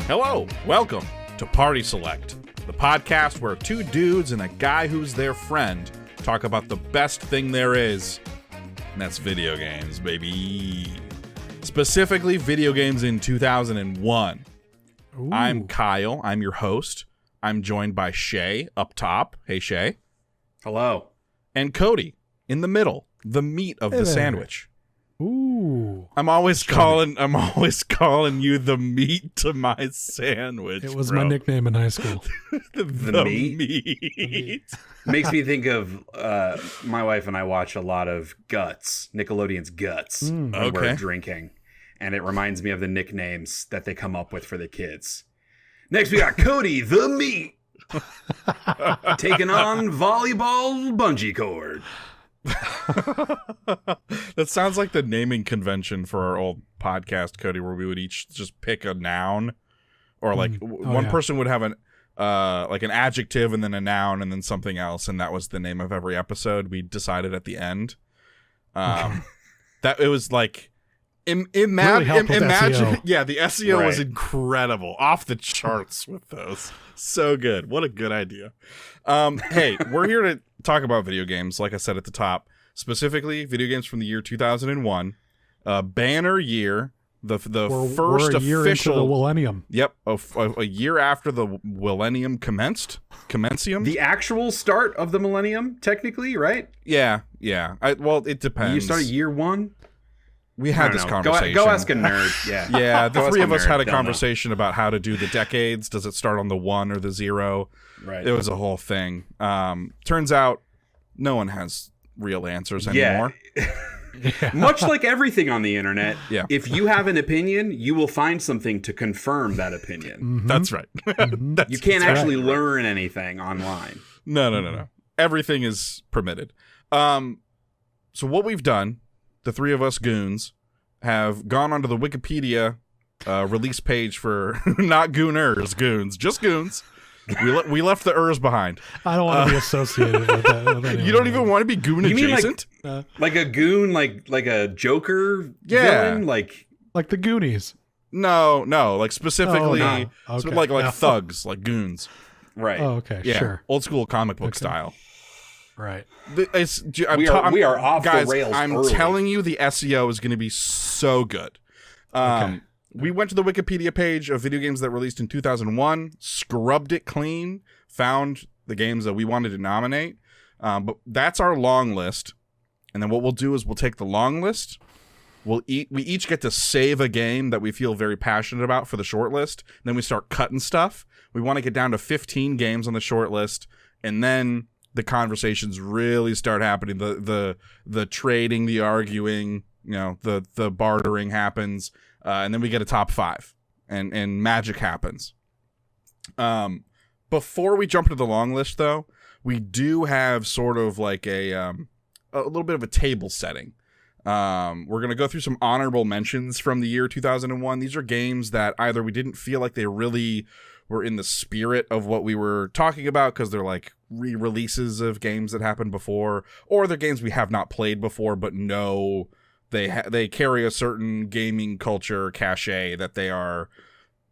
Hello, welcome to Party Select, the podcast where two dudes and a guy who's their friend talk about the best thing there is, and that's video games, baby. Specifically, video games in 2001. Ooh. I'm Kyle, I'm your host. I'm joined by Shay up top. Hey, Shay. Hello. And Cody in the middle, the meat of the sandwich. Ooh. I'm always calling you the meat to my sandwich. It was my nickname in high school. the meat. Makes me think of my wife and I watch a lot of Guts, Nickelodeon's Guts, when we're drinking. And it reminds me of the nicknames that they come up with for the kids. Next we got Cody the Meat. Taking on volleyball bungee cord. That sounds like the naming convention for our old podcast, Cody, where we would each just pick a noun, or like one person would have an like an adjective and then a noun and then something else, and that was the name of every episode. We decided at the end that it was like imagine, SEO. yeah, the SEO was incredible, off the charts with those. So good. What a good idea. Hey, we're here to talk about video games, like I said at the top, specifically video games from the year 2001, banner year, the first a year official into the millennium. Yep, a year after the millennium commencium. The actual start of the millennium, technically, right? Yeah. Well, it depends. You started year one. We had this conversation. Go ask a nerd. Yeah. Yeah, the three of us had a conversation about how to do the decades. Does it start on the 1 or the 0? Right. It was a whole thing. Turns out no one has real answers anymore. Yeah. Much like everything on the internet, if you have an opinion, you will find something to confirm that opinion. Mm-hmm. That's right. You can't actually learn anything online. No. Everything is permitted. So what we've done, the three of us goons have gone onto the Wikipedia release page for not gooners, goons, just goons. We left the ers behind. I don't want to be associated with that. You don't even want to be goon adjacent? Like a goon, like a Joker villain? Like the Goonies? No, like specifically like thugs, like goons. Right. Oh, okay, yeah, sure. Old school comic book style. Right. We are off guys, the rails I'm early. telling you, the SEO is going to be so good. We went to the Wikipedia page of video games that released in 2001, scrubbed it clean, found the games that we wanted to nominate. But that's our long list. And then what we'll do is we'll take the long list. We each get to save a game that we feel very passionate about for the short list. And then we start cutting stuff. We want to get down to 15 games on the short list. And then the conversations really start happening. The trading, the arguing, the bartering happens. And then we get a top 5 and magic happens. Before we jump into the long list, though, we do have sort of like a little bit of a table setting. We're going to go through some honorable mentions from the year 2001. These are games that either we didn't feel like they really were in the spirit of what we were talking about because they're like re-releases of games that happened before, or they're games we have not played before but know they carry a certain gaming culture cachet, that they are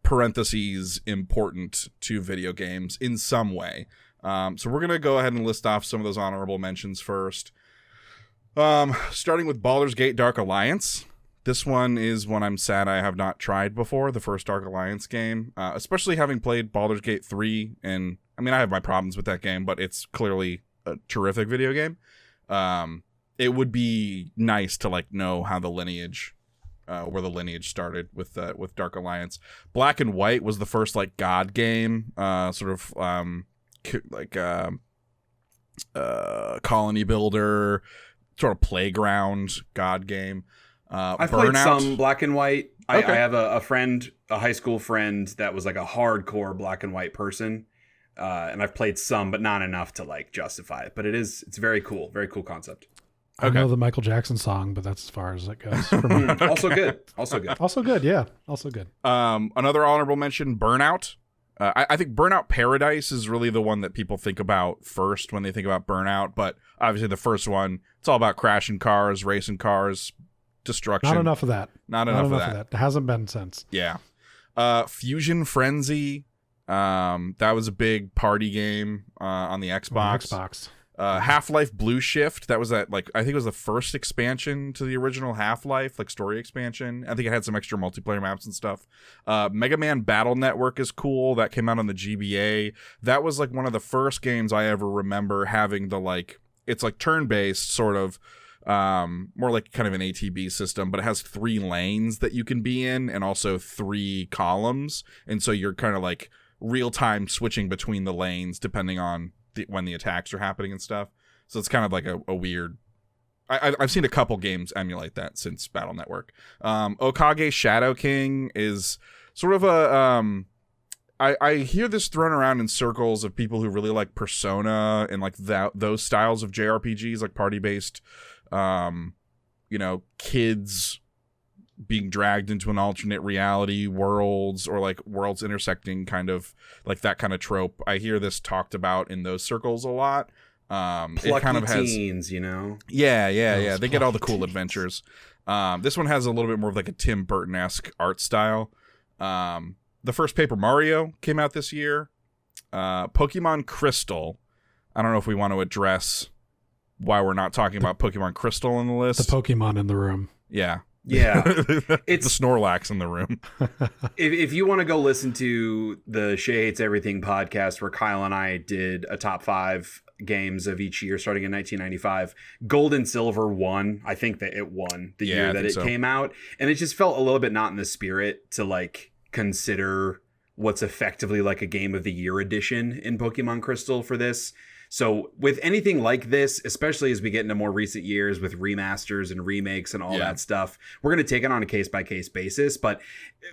parentheses important to video games in some way. So we're going to go ahead and list off some of those honorable mentions first. Starting with Baldur's Gate Dark Alliance. This one is one I'm sad I have not tried before, the first Dark Alliance game, especially having played Baldur's Gate 3. And I mean, I have my problems with that game, but it's clearly a terrific video game. It would be nice to like know how the lineage, where the lineage started with Dark Alliance. Black and White was the first like God game, sort of colony builder, sort of playground God game. I've played some Black and White. I have a friend, a high school friend that was like a hardcore Black and White person. And I've played some, but not enough to like justify it. But it's very cool concept. I know the Michael Jackson song, but that's as far as it goes for me. Also good. Yeah. Also good. Another honorable mention, Burnout. I think Burnout Paradise is really the one that people think about first when they think about Burnout. But obviously the first one, it's all about crashing cars, racing cars, destruction. Not enough of that. Not enough of that. It hasn't been since. Yeah. Fusion Frenzy. That was a big party game on the Xbox. Half-Life Blue Shift. That was I think it was the first expansion to the original Half-Life, like story expansion. I think it had some extra multiplayer maps and stuff. Mega Man Battle Network is cool. That came out on the GBA. That was like one of the first games I ever remember having it's like turn-based sort of, more like kind of an ATB system, but it has 3 lanes that you can be in and also 3 columns. And so you're kind of like real-time switching between the lanes depending on when the attacks are happening and stuff. So it's kind of like a weird... I've seen a couple games emulate that since Battle Network. Okage Shadow King is sort of a... I hear this thrown around in circles of people who really like Persona and like those styles of JRPGs, like party-based, kids being dragged into an alternate reality worlds, or like worlds intersecting, kind of like that kind of trope. I hear this talked about in those circles a lot. It kind of has teens, yeah. They get all the cool adventures. This one has a little bit more of like a Tim Burton-esque art style. The first Paper Mario came out this year. Pokemon Crystal. I don't know if we want to address why we're not talking about Pokemon Crystal on the list. The Pokemon in the room. Yeah. It's the Snorlax in the room. if you want to go listen to the Shay Hates Everything podcast, where Kyle and I did a top 5 games of each year starting in 1995, Gold and Silver won. I think that it won the year that it came out, and it just felt a little bit not in the spirit to like consider what's effectively like a Game of the Year edition in Pokemon Crystal for this. So with anything like this, especially as we get into more recent years with remasters and remakes and all that stuff, we're going to take it on a case-by-case basis. But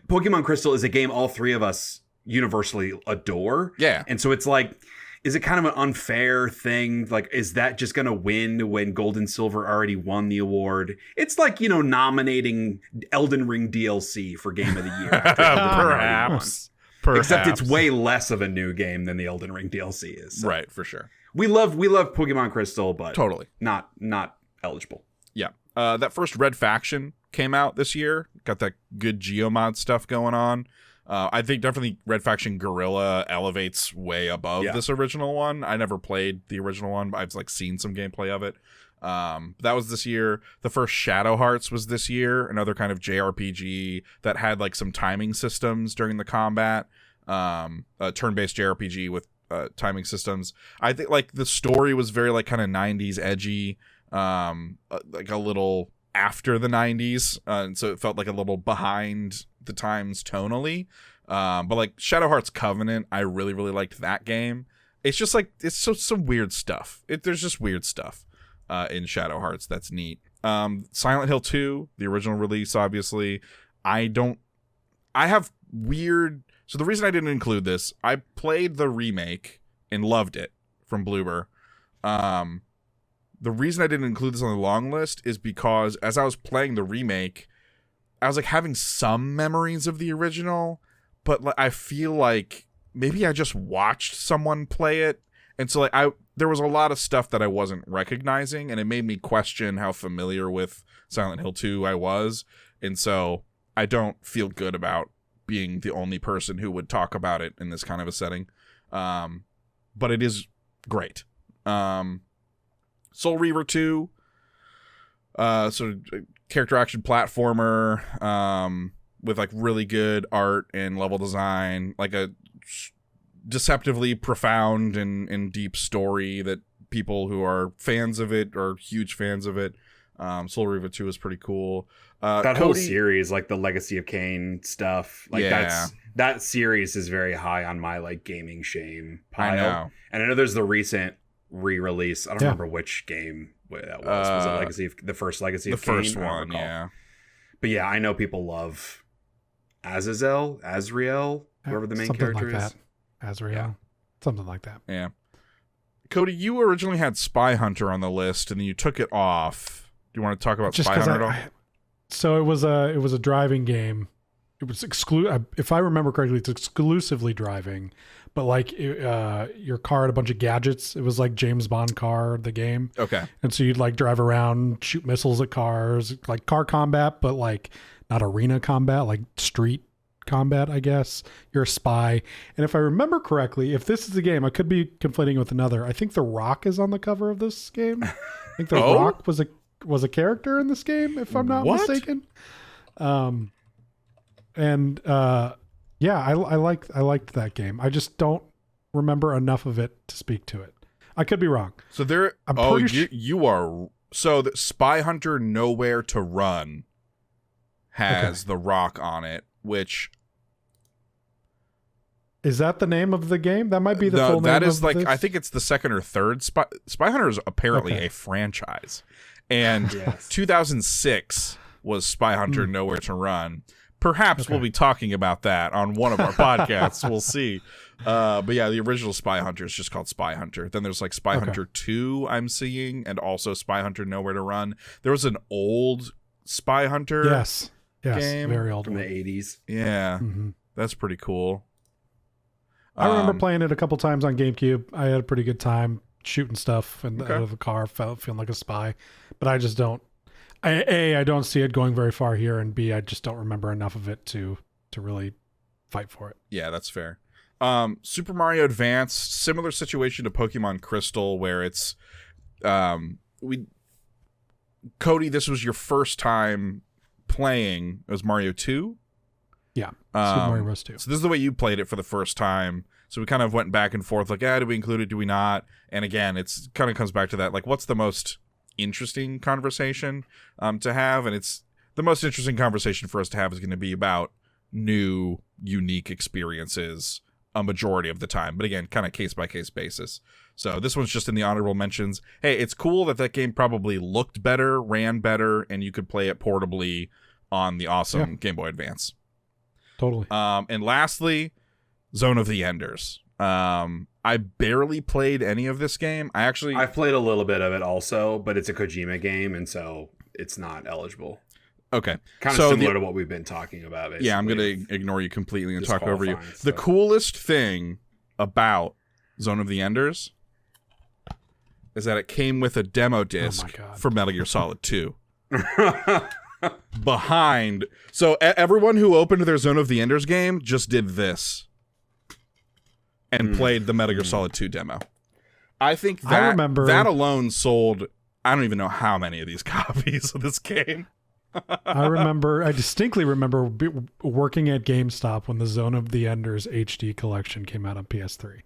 Pokemon Crystal is a game all 3 of us universally adore. Yeah. And so it's like, is it kind of an unfair thing? Like, is that just going to win when Gold and Silver already won the award? It's like, nominating Elden Ring DLC for Game of the Year. Perhaps. Except it's way less of a new game than the Elden Ring DLC is. So. Right, for sure. We love Pokemon Crystal, but totally not eligible. Yeah. That first Red Faction came out this year. Got that good Geomod stuff going on. I think definitely Red Faction Guerrilla elevates way above this original one. I never played the original one, but I've like seen some gameplay of it. That was this year. The first Shadow Hearts was this year, another kind of JRPG that had like some timing systems during the combat. A turn-based JRPG with timing systems. I think like the story was very like kind of 90s edgy, like a little after the 90s, and so it felt like a little behind the times tonally. But like Shadow Hearts Covenant, I really liked that game. It's just like it's some weird stuff. There's just weird stuff in Shadow Hearts that's neat. Silent Hill 2, the original release, obviously. So the reason I didn't include this, I played the remake and loved it from Bloober. The reason I didn't include this on the long list is because as I was playing the remake, I was like having some memories of the original, but I feel like maybe I just watched someone play it, and so like there was a lot of stuff that I wasn't recognizing, and it made me question how familiar with Silent Hill 2 I was, and so I don't feel good about being the only person who would talk about it in this kind of a setting. But it is great. Soul Reaver 2, sort of character action platformer, with like really good art and level design, like a deceptively profound and deep story that people who are fans of it are huge fans of it. Soul Reaver 2 is pretty cool. That whole series, like the Legacy of Kain stuff, like that series is very high on my like gaming shame pile. I know. And I know there's the recent re-release. I don't remember which game that was. Was it the first Legacy of Kain? The first one, yeah. But yeah, I know people love Azrael, whoever the main character is. That. Azrael. Something like that. Yeah. Cody, you originally had Spyhunter on the list, and then you took it off. Do you want to talk about Spyhunter at all? So it was a driving game. It was if I remember correctly, it's exclusively driving, but like your car had a bunch of gadgets. It was like James Bond car, the game. Okay. And so you'd like drive around, shoot missiles at cars, like car combat, but like not arena combat, like street combat, I guess. You're a spy. And if I remember correctly, if this is the game, I could be conflating with another. I think The Rock is on the cover of this game. I think The Rock was a character in this game, if I'm not mistaken. Yeah, I liked that game. I just don't remember enough of it to speak to it. I could be wrong. So there, you are. So the Spyhunter Nowhere to Run has The Rock on it, which is that the name of the game? That might be the full name. That is this? I think it's the second or third. Spyhunter is apparently a franchise, and 2006 was Spyhunter Nowhere to Run. Perhaps we'll be talking about that on one of our podcasts. We'll see. But yeah, the original Spyhunter is just called Spyhunter. Then there's like Spyhunter 2 I'm seeing, and also Spyhunter Nowhere to Run. There was an old Spyhunter game. Very old from the 80s. Yeah, that's pretty cool. I remember playing it a couple times on GameCube. I had a pretty good time shooting stuff out of the car, feeling like a spy. But I just don't. I don't see it going very far here, and B, I just don't remember enough of it to really fight for it. Yeah, that's fair. Super Mario Advance, similar situation to Pokemon Crystal, where it's Cody, this was your first time playing. It was Mario 2? Yeah, Super Mario Bros. 2. So this is the way you played it for the first time. So we kind of went back and forth, like, do we include it, do we not? And again, it's kind of comes back to that, like, what's the most interesting conversation to have? And it's the most interesting conversation for us to have is going to be about new, unique experiences a majority of the time, but again, kind of case by case basis. So this one's just in the honorable mentions. Hey, it's cool that game probably looked better, ran better, and you could play it portably on the awesome Game Boy Advance. Totally. And lastly, Zone of the Enders. I barely played any of this game. I've played a little bit of it also, but it's a Kojima game, and so it's not eligible. Okay. Kind of similar to what we've been talking about, basically. Yeah, I'm going to ignore you completely and talk over you. The coolest thing about Zone of the Enders is that it came with a demo disc for Metal Gear Solid 2. So everyone who opened their Zone of the Enders game just did this and played the Metal Gear Solid 2 demo. I think that alone sold, I don't even know how many of these copies of this game. I distinctly remember working at GameStop when the Zone of the Enders HD collection came out on PS3.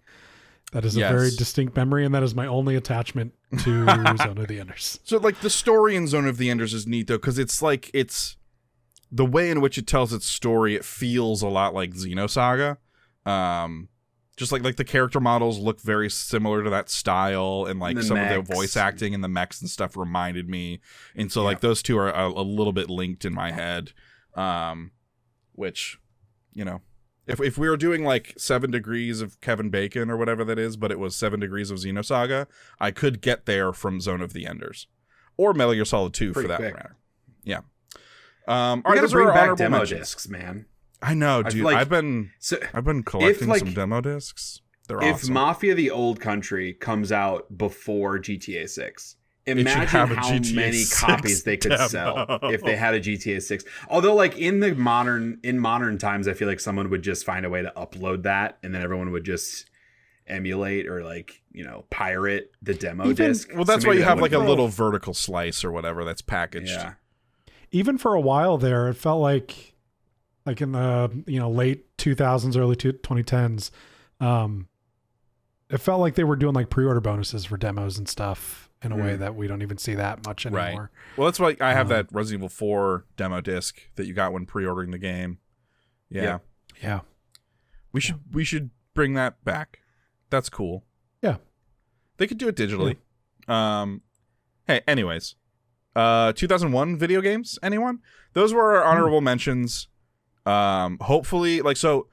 That is a very distinct memory, and that is my only attachment to Zone of the Enders. So, like, the story in Zone of the Enders is neat, though, because it's the way in which it tells its story, it feels a lot like Xenosaga. Just like the character models look very similar to that style, and like some of the voice acting and the mechs and stuff reminded me. And so like those two are a little bit linked in my head. Which, you know, if we were doing like 7 Degrees of Kevin Bacon or whatever that is, but it was 7 Degrees of Xenosaga, I could get there from Zone of the Enders. Or Metal Gear Solid 2 for that matter. Yeah. All right, those are our demo discs, man. I know, dude. I've been collecting some demo discs. They're awesome. If Mafia: The Old Country comes out before GTA 6, imagine how many copies they could sell if they had a GTA 6. Although, like in modern times, I feel like someone would just find a way to upload that, and then everyone would just emulate or like, you know, pirate the demo disc. Well, that's why you have like a little vertical slice or whatever that's packaged. Yeah. Even for a while there, it felt like in the, you know, late 2000s, early 2010s, it felt like they were doing like pre-order bonuses for demos and stuff in a way that we don't even see that much anymore. Right. Well, that's why I have that Resident Evil 4 demo disc that you got when pre-ordering the game. Yeah. Yeah. We should bring that back. That's cool. Yeah. They could do it digitally. Yeah. Hey, anyways. 2001 video games, anyone? Those were our honorable mentions. Hopefully, like, so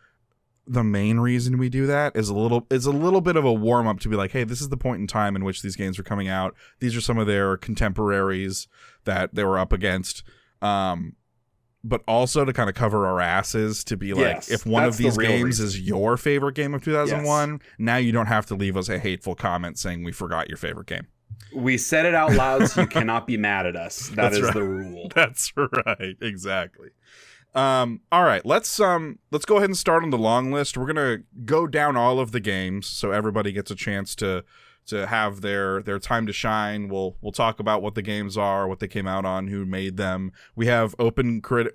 the main reason we do that is a little bit of a warm up to be like, hey, this is the point in time in which these games were coming out. These are some of their contemporaries that they were up against. But also to kind of cover our asses to be like, if one of these games is your favorite game of 2001, now you don't have to leave us a hateful comment saying we forgot your favorite game. We said it out loud, so you cannot be mad at us. That is the rule. That's right. Exactly. All right, let's go ahead and start on the long list. We're gonna go down all of the games so everybody gets a chance to have their time to shine. We'll talk about what the games are, what they came out on, who made them. We have Metacritic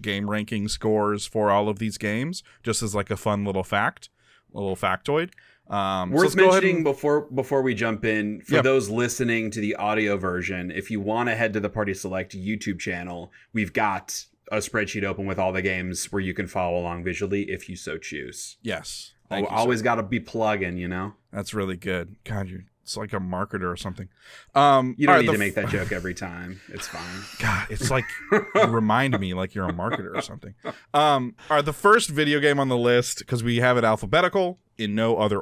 / game ranking scores for all of these games, just as like a fun little factoid. Worth mentioning before we jump in, for those listening to the audio version, if you want to head to the Party Select YouTube channel, we've got a spreadsheet open with all the games where you can follow along visually if you so choose. Yes. Always got to be plugging, That's really good. God, it's like a marketer or something. You don't need to make that joke every time. It's fine. God, it's like you remind me like you're a marketer or something. All right, the first video game on the list, because we have it alphabetical in no other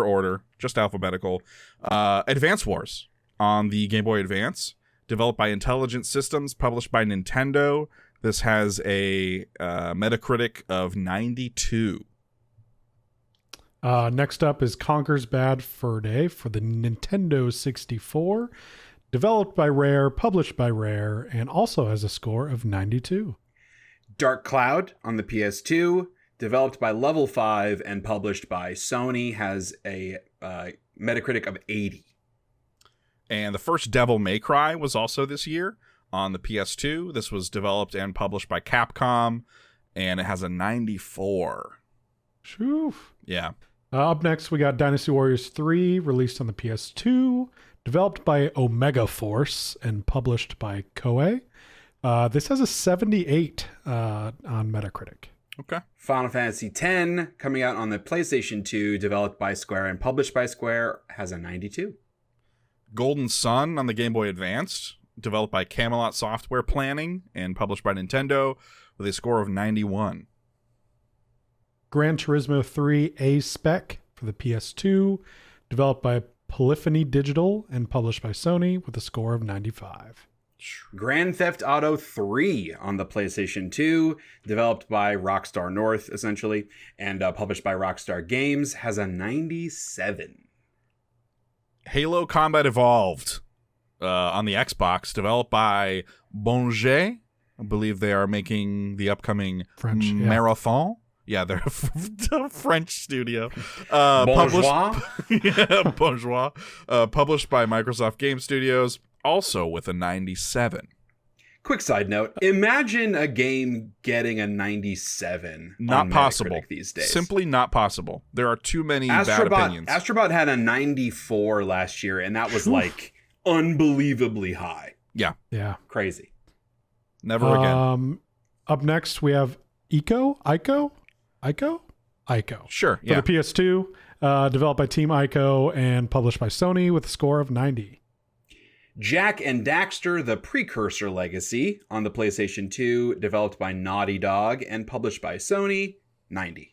order, just alphabetical. Advance Wars on the Game Boy Advance, developed by Intelligent Systems, published by Nintendo. This has a Metacritic of 92. Next up is Conker's Bad Fur Day for the Nintendo 64, developed by Rare, published by Rare, and also has a score of 92. Dark Cloud on the PS2, developed by Level 5 and published by Sony, has a Metacritic of 80. And the first Devil May Cry was also this year on the PS2. This was developed and published by Capcom, and it has a 94. Shoo. Yeah. Up next, we got Dynasty Warriors 3, released on the PS2, developed by Omega Force and published by Koei. This has a 78 on Metacritic. Okay. Final Fantasy X, coming out on the PlayStation 2, developed by Square and published by Square, has a 92. Golden Sun on the Game Boy Advance, developed by Camelot Software Planning and published by Nintendo, with a score of 91. Gran Turismo 3 A-Spec for the PS2, developed by Polyphony Digital and published by Sony, with a score of 95. Grand Theft Auto 3 on the PlayStation 2, developed by Rockstar North, essentially, and published by Rockstar Games, has a 97. Halo Combat Evolved on the Xbox, developed by Bonge. I believe they are making the upcoming French Marathon. Yeah, they're a French studio. Bourgeois? Bourgeois. Published by Microsoft Game Studios, also with a 97. Quick side note. Imagine a game getting a 97 Not on possible. Metacritic these days. Simply not possible. There are too many bad opinions. Astrobot had a 94 last year, and that was like unbelievably high. Yeah. Crazy. Never again. Up next, we have Ico. Sure, For yeah. the PS2, developed by Team Ico and published by Sony with a score of 90. Jak and Daxter, the Precursor Legacy on the PlayStation 2, developed by Naughty Dog and published by Sony, 90.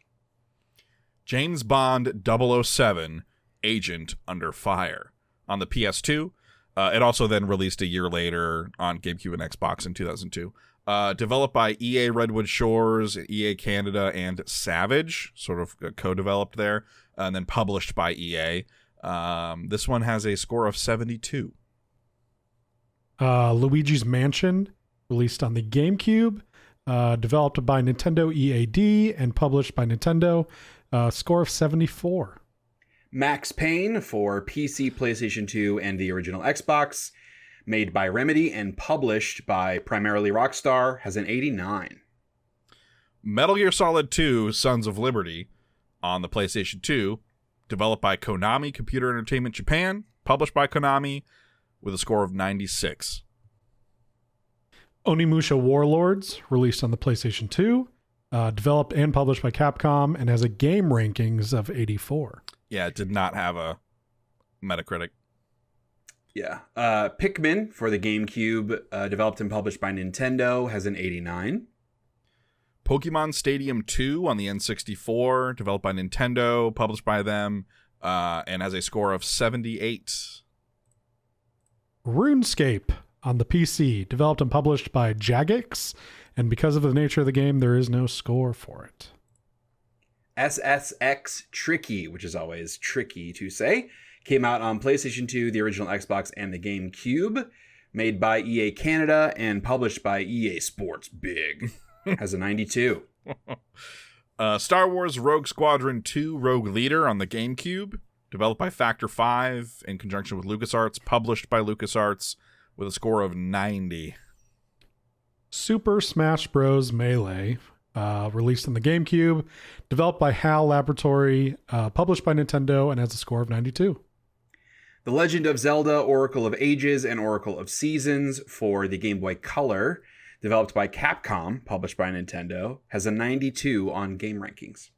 James Bond 007, Agent Under Fire on the PS2. It also then released a year later on GameCube and Xbox in 2002. Developed by EA Redwood Shores, EA Canada, and Savage, sort of co-developed there, and then published by EA. This one has a score of 72. Luigi's Mansion, released on the GameCube, developed by Nintendo EAD and published by Nintendo, score of 74. Max Payne for PC, PlayStation 2, and the original Xbox, made by Remedy and published by primarily Rockstar, has an 89. Metal Gear Solid 2, Sons of Liberty on the PlayStation 2, developed by Konami Computer Entertainment Japan, published by Konami, with a score of 96. Onimusha Warlords, released on the PlayStation 2, developed and published by Capcom, and has a game rankings of 84. Yeah, it did not have a Metacritic. Yeah. Pikmin for the GameCube, developed and published by Nintendo, has an 89. Pokemon Stadium 2 on the N64, developed by Nintendo, published by them, and has a score of 78. RuneScape on the PC, developed and published by Jagex, and because of the nature of the game, there is no score for it. SSX Tricky, which is always tricky to say, came out on PlayStation 2, the original Xbox, and the GameCube. made by EA Canada and published by EA Sports. Big. Has a 92. Star Wars Rogue Squadron 2 Rogue Leader on the GameCube, developed by Factor 5 in conjunction with LucasArts, published by LucasArts with a score of 90. Super Smash Bros. Melee, released on the GameCube, developed by HAL Laboratory, published by Nintendo, and has a score of 92. The Legend of Zelda, Oracle of Ages, and Oracle of Seasons for the Game Boy Color, developed by Capcom, published by Nintendo, has a 92 on Game Rankings.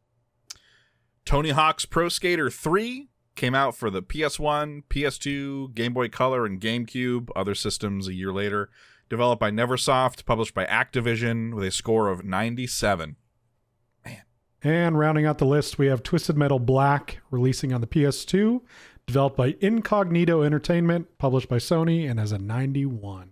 Tony Hawk's Pro Skater 3 came out for the PS1, PS2, Game Boy Color, and GameCube, other systems a year later. Developed by Neversoft, published by Activision, with a score of 97. Man. And rounding out the list, we have Twisted Metal Black, releasing on the PS2, developed by Incognito Entertainment, published by Sony, and has a 91.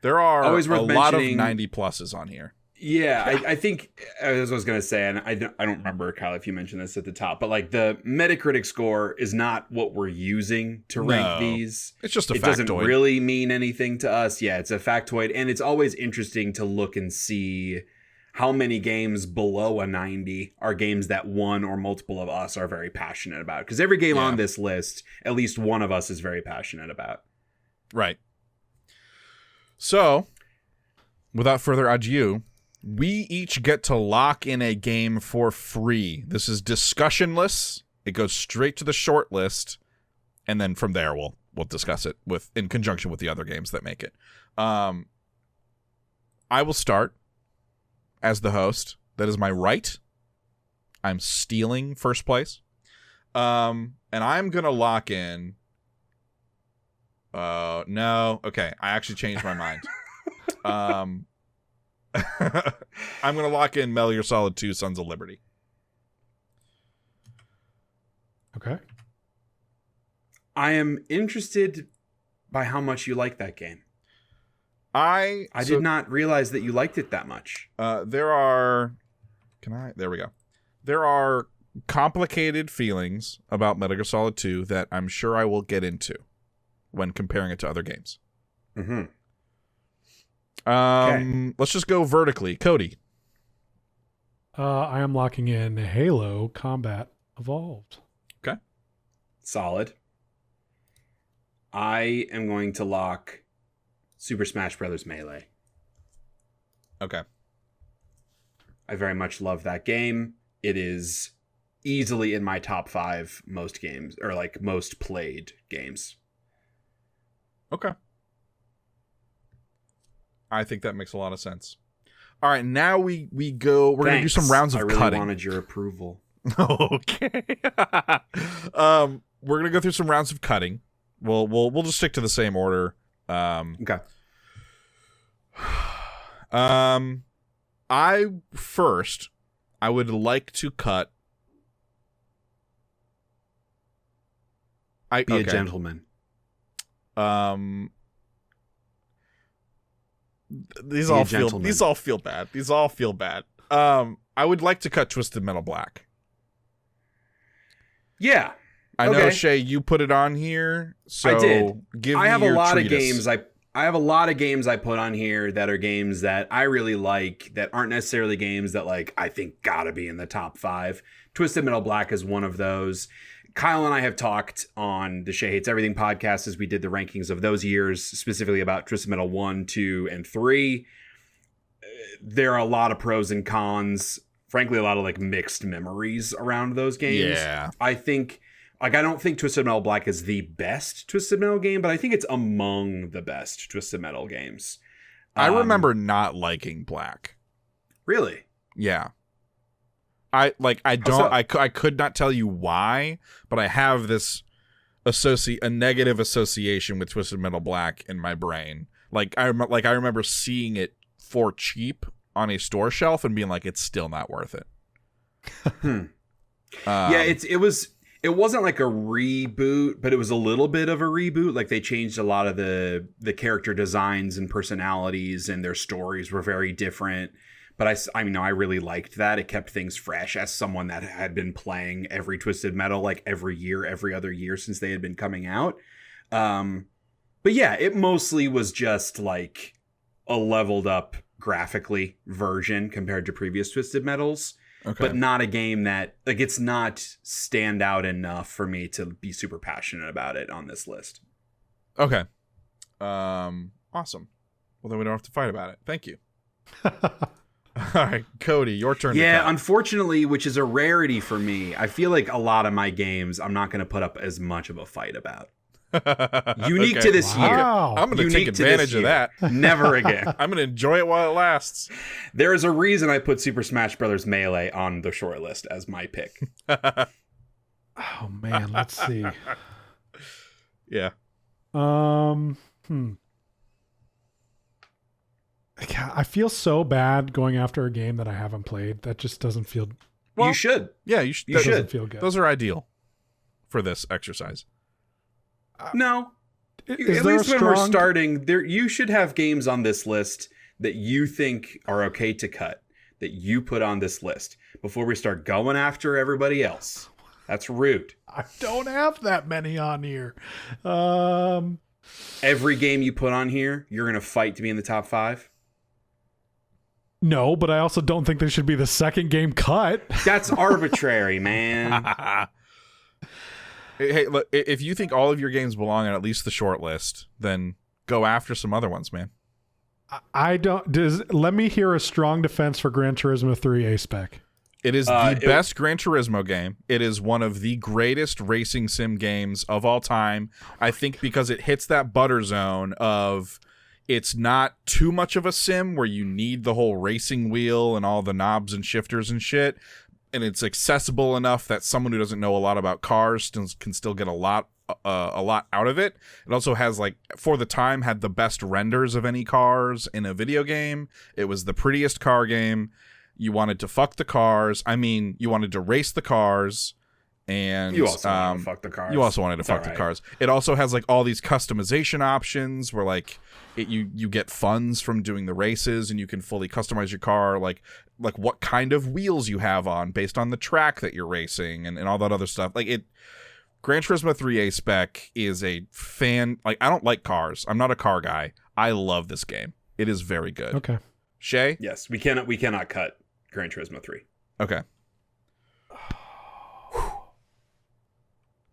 There are a lot of 90 pluses on here. Yeah, I think, as I was going to say, and I don't remember, Kyle, if you mentioned this at the top, but like the Metacritic score is not what we're using to rank these. It's just a factoid. It doesn't really mean anything to us. Yeah, it's a factoid. And it's always interesting to look and see how many games below a 90 are games that one or multiple of us are very passionate about. Because every game on this list, at least one of us is very passionate about. Right. So, without further ado, we each get to lock in a game for free. This is discussionless. It goes straight to the short list, and then from there we'll discuss it in conjunction with the other games that make it. I will start as the host. That is my right. I'm stealing first place. And I'm gonna lock in. No. Okay, I actually changed my mind. I'm going to lock in Metal Gear Solid 2 Sons of Liberty. Okay. I am interested by how much you like that game. I did not realize that you liked it that much. There are complicated feelings about Metal Gear Solid 2 that I'm sure I will get into when comparing it to other games. Mm-hmm. Okay. Let's just go vertically. Cody. I am locking in Halo Combat Evolved. Okay. Solid. I am going to lock Super Smash Bros. Melee. Okay. I very much love that game. It is easily in my top 5 most games, or like most played games. Okay. I think that makes a lot of sense. All right, now we go. We're gonna do some rounds of cutting. I really cutting. wanted your approval. Okay. We're gonna go through some rounds of cutting. We'll just stick to the same order. Okay. I would like to cut. Be a gentleman. These all feel bad. I would like to cut Twisted Metal Black. Yeah. I know, Shay, you put it on here. So I did. I have a lot of games I have a lot of games I put on here that are games that I really like that aren't necessarily games that like I think gotta be in the top 5. Twisted Metal Black is one of those. Kyle and I have talked on the Shay Hates Everything podcast as we did the rankings of those years, specifically about Twisted Metal 1, 2, and 3. There are a lot of pros and cons. Frankly, a lot of like mixed memories around those games. Yeah. I don't think Twisted Metal Black is the best Twisted Metal game, but I think it's among the best Twisted Metal games. I remember not liking Black. Really? Yeah. I could not tell you why, but I have this a negative association with Twisted Metal Black in my brain. I remember seeing it for cheap on a store shelf and being like, it's still not worth it. It wasn't like a reboot, but it was a little bit of a reboot. Like they changed a lot of the character designs and personalities, and their stories were very different. But I really liked that. It kept things fresh as someone that had been playing every Twisted Metal like every year, every other year since they had been coming out. But yeah, it mostly was just like a leveled up graphically version compared to previous Twisted Metals. Okay. But not a game that, like, it's not stand out enough for me to be super passionate about it on this list. Okay. Awesome. Well, then we don't have to fight about it. Thank you. All right, Cody, your turn. Yeah, unfortunately, which is a rarity for me. I feel like a lot of my games I'm not going to put up as much of a fight about. Unique to this year. I'm going to take advantage of that. Never again. I'm going to enjoy it while it lasts. There is a reason I put Super Smash Bros. Melee on the short list as my pick. Oh man, let's see. Yeah. I feel so bad going after a game that I haven't played. That just doesn't feel. Well, you should. Yeah, you should. You should. Doesn't feel good. Those are ideal for this exercise. No. Is At there least when we're starting, you should have games on this list that you think are okay to cut, that you put on this list before we start going after everybody else. That's rude. I don't have that many on here. Every game you put on here, you're going to fight to be in the top 5? No, but I also don't think they should be the second game cut. That's arbitrary, man. Hey, look, if you think all of your games belong on at least the short list, then go after some other ones, man. I don't. Let me hear a strong defense for Gran Turismo 3 A-Spec. It is the best Gran Turismo game. It is one of the greatest racing sim games of all time. I think because it hits that butter zone of it's not too much of a sim where you need the whole racing wheel and all the knobs and shifters and shit. And it's accessible enough that someone who doesn't know a lot about cars can still get a lot out of it. It also has, like, for the time, had the best renders of any cars in a video game. It was the prettiest car game. You wanted to fuck the cars. I mean, you wanted to race the cars. And you also wanted to fuck the cars. You also wanted to fuck the cars. It also has, like, all these customization options where, like, you get funds from doing the races, and you can fully customize your car, like what kind of wheels you have on based on the track that you're racing, and all that other stuff. Like, Gran Turismo 3 A-Spec is a fan. Like, I don't like cars. I'm not a car guy. I love this game. It is very good. Okay. Shay? Yes, we cannot cut Gran Turismo 3. Okay.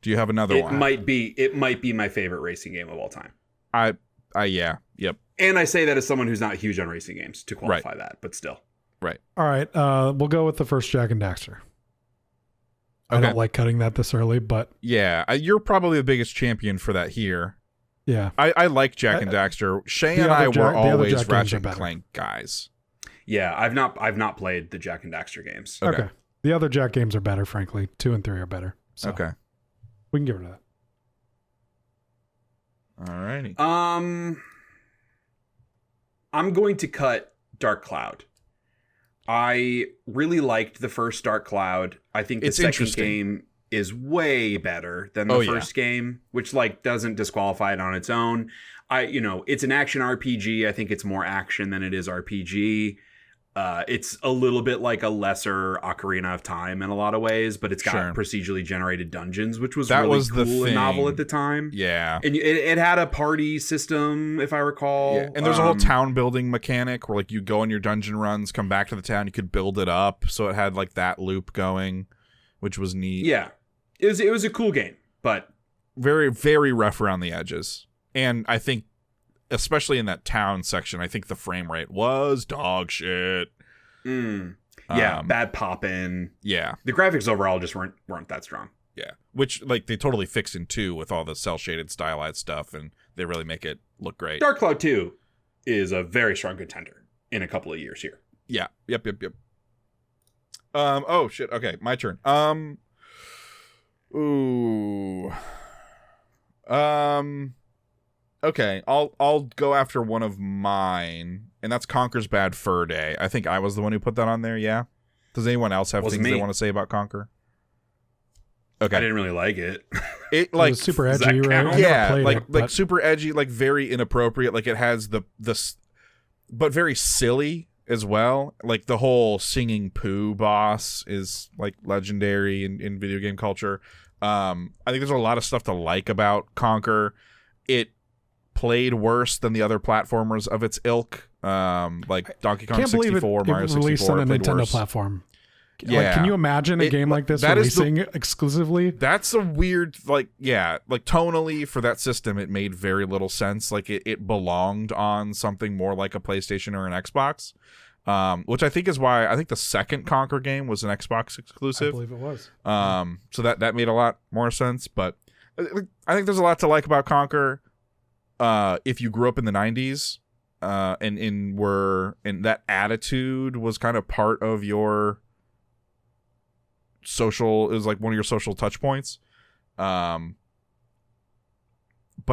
Do you have another one? It might be my favorite racing game of all time. Yeah. Yep. And I say that as someone who's not huge on racing games to qualify that, but still. Right. All right. We'll go with the first Jak and Daxter. I don't like cutting that this early, but yeah, you're probably the biggest champion for that here. Yeah. I like Jak and Daxter. Shay and I were always Ratchet and Clank guys. Yeah, I've not played the Jak and Daxter games. Okay. The other Jak games are better, frankly. 2 and 3 are better. So okay. We can get rid of that. All righty. I'm going to cut Dark Cloud. I really liked the first Dark Cloud. I think the second game is way better than the first game, which, like, doesn't disqualify it on its own. It's an action RPG. I think it's more action than it is RPG. It's a little bit like a lesser Ocarina of Time in a lot of ways, but it's got procedurally generated dungeons, which was really cool and novel at the time. Yeah. And it had a party system, if I recall. Yeah. And there's a whole town building mechanic where, like, you go on your dungeon runs, come back to the town, you could build it up. So it had, like, that loop going, which was neat. Yeah. It was a cool game, but very, very rough around the edges. And I think, especially in that town section, I think the frame rate was dog shit. Yeah, bad poppin'. Yeah. The graphics overall just weren't that strong. Yeah. Which, like, they totally fix in 2 with all the cel-shaded stylized stuff, and they really make it look great. Dark Cloud 2 is a very strong contender in a couple of years here. Yeah. Yep. Oh, shit. Okay, my turn. Okay, I'll go after one of mine, and that's Conker's Bad Fur Day. I think I was the one who put that on there, yeah? Does anyone else have things they want to say about Conker? Okay. I didn't really like it. It was super edgy, right? Yeah, like super edgy, like very inappropriate. Like, it has this, but very silly as well. Like, the whole singing poo boss is, like, legendary in video game culture. I think there's a lot of stuff to like about Conker. It played worse than the other platformers of its ilk. Like Donkey Kong 64, Mario 64 released on a played Nintendo worse. platform. Yeah. Like, can you imagine a game like this releasing exclusively? That's a weird, like tonally for that system, it made very little sense. Like it belonged on something more like a PlayStation or an Xbox, which I think is why I think the second Conker game was an Xbox exclusive. I believe it was. So that made a lot more sense. But I think there's a lot to like about Conker. If you grew up in the 90s, and that attitude was kind of part of your social, it was like one of your social touch points. But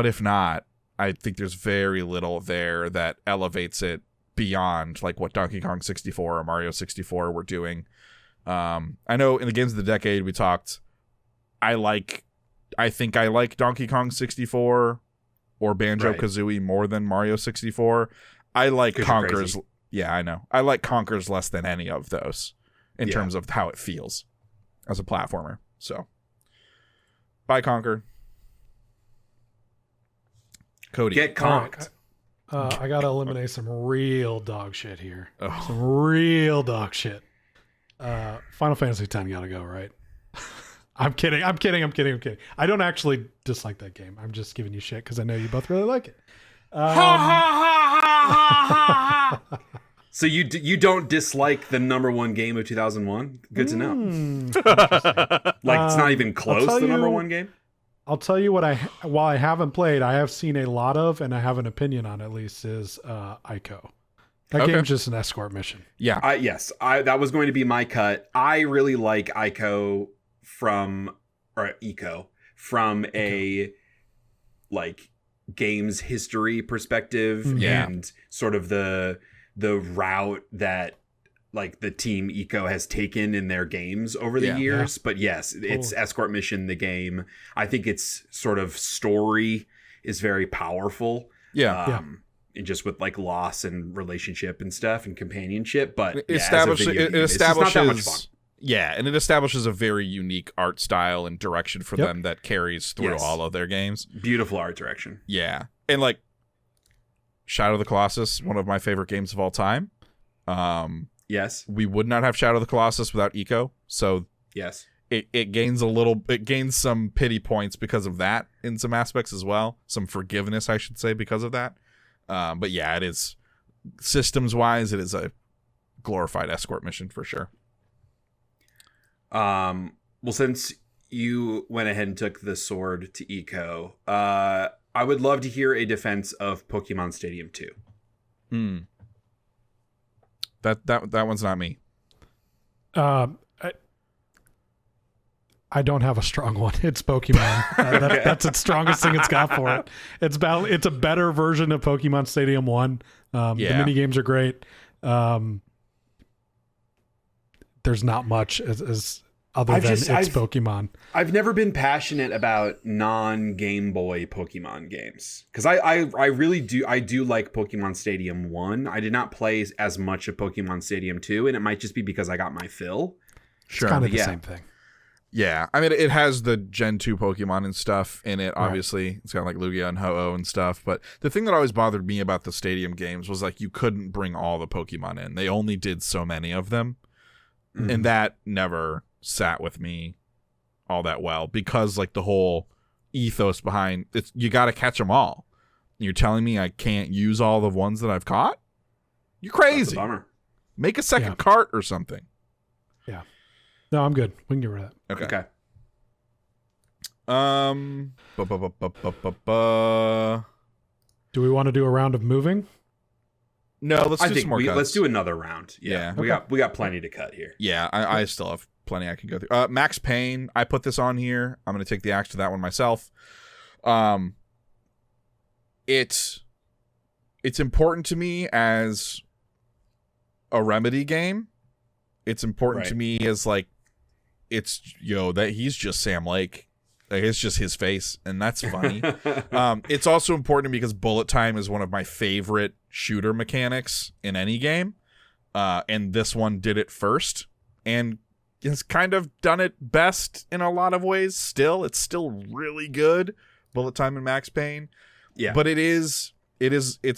if not, I think there's very little there that elevates it beyond like what Donkey Kong 64 or Mario 64 were doing. I know in the games of the decade we talked, I think I like Donkey Kong 64 or Banjo-Kazooie more than Mario 64. I like Conker's. Yeah, I know. I like Conker's less than any of those in terms of how it feels as a platformer. So, bye, Conker. Cody. Get conked. I gotta eliminate some real dog shit here. Oh. Some real dog shit. Final Fantasy X gotta go, right? I'm kidding. I don't actually dislike that game. I'm just giving you shit because I know you both really like it. So you don't dislike the number one game of 2001? Good to know. Like it's not even close to the number one game? I'll tell you while I haven't played, I have seen a lot of, and I have an opinion on at least, is Ico. That game's just an escort mission. Yeah. That was going to be my cut. I really like Eco from a like games history perspective and sort of the route that like the team Eco has taken in their games over the years. But yes, it's escort mission, the game. I think its sort of story is very powerful. And just with like loss and relationship and stuff and companionship. But it establishes not that much fun. Yeah, and it establishes a very unique art style and direction for them that carries through all of their games. Beautiful art direction. Yeah. And like Shadow of the Colossus, one of my favorite games of all time. Yes. We would not have Shadow of the Colossus without Eco. So yes. It gains some pity points because of that in some aspects as well. Some forgiveness, I should say, because of that. But yeah, it is systems wise, it is a glorified escort mission for sure. Well, since you went ahead and took the sword to Eco, I would love to hear a defense of Pokemon Stadium 2. That one's not me. I don't have a strong one. It's Pokemon. That's its strongest thing it's got for it. It's a better version of Pokemon Stadium 1. The mini games are great. There's not much as other than it's Pokemon. I've never been passionate about non-Game Boy Pokemon games because I really do. I do like Pokemon Stadium 1. I did not play as much of Pokemon Stadium 2, and it might just be because I got my fill. Sure. It's kind of the same thing. Yeah, I mean, it has the Gen 2 Pokemon and stuff in it, obviously. Right. It's got like Lugia and Ho-Oh and stuff. But the thing that always bothered me about the Stadium games was like you couldn't bring all the Pokemon in. They only did so many of them. Mm-hmm. And that never sat with me all that well because like the whole ethos behind it's you got to catch them all. You're telling me I can't use all the ones that I've caught? You're crazy. That's a bummer. Make a second cart or something. Yeah. No, I'm good. We can get rid of that. Okay. Do we want to do a round of moving? No, let's do some more cuts. Let's do another round. Yeah. We got plenty to cut here. Yeah, I still have plenty I can go through. Max Payne, I put this on here. I'm going to take the axe to that one myself. It's important to me as a Remedy game. It's important to me as like it's that he's just Sam Lake. Like it's just his face, and that's funny. It's also important to me because bullet time is one of my favorite shooter mechanics in any game. And this one did it first and has kind of done it best in a lot of ways. It's still really good. Bullet time in Max Payne. But it's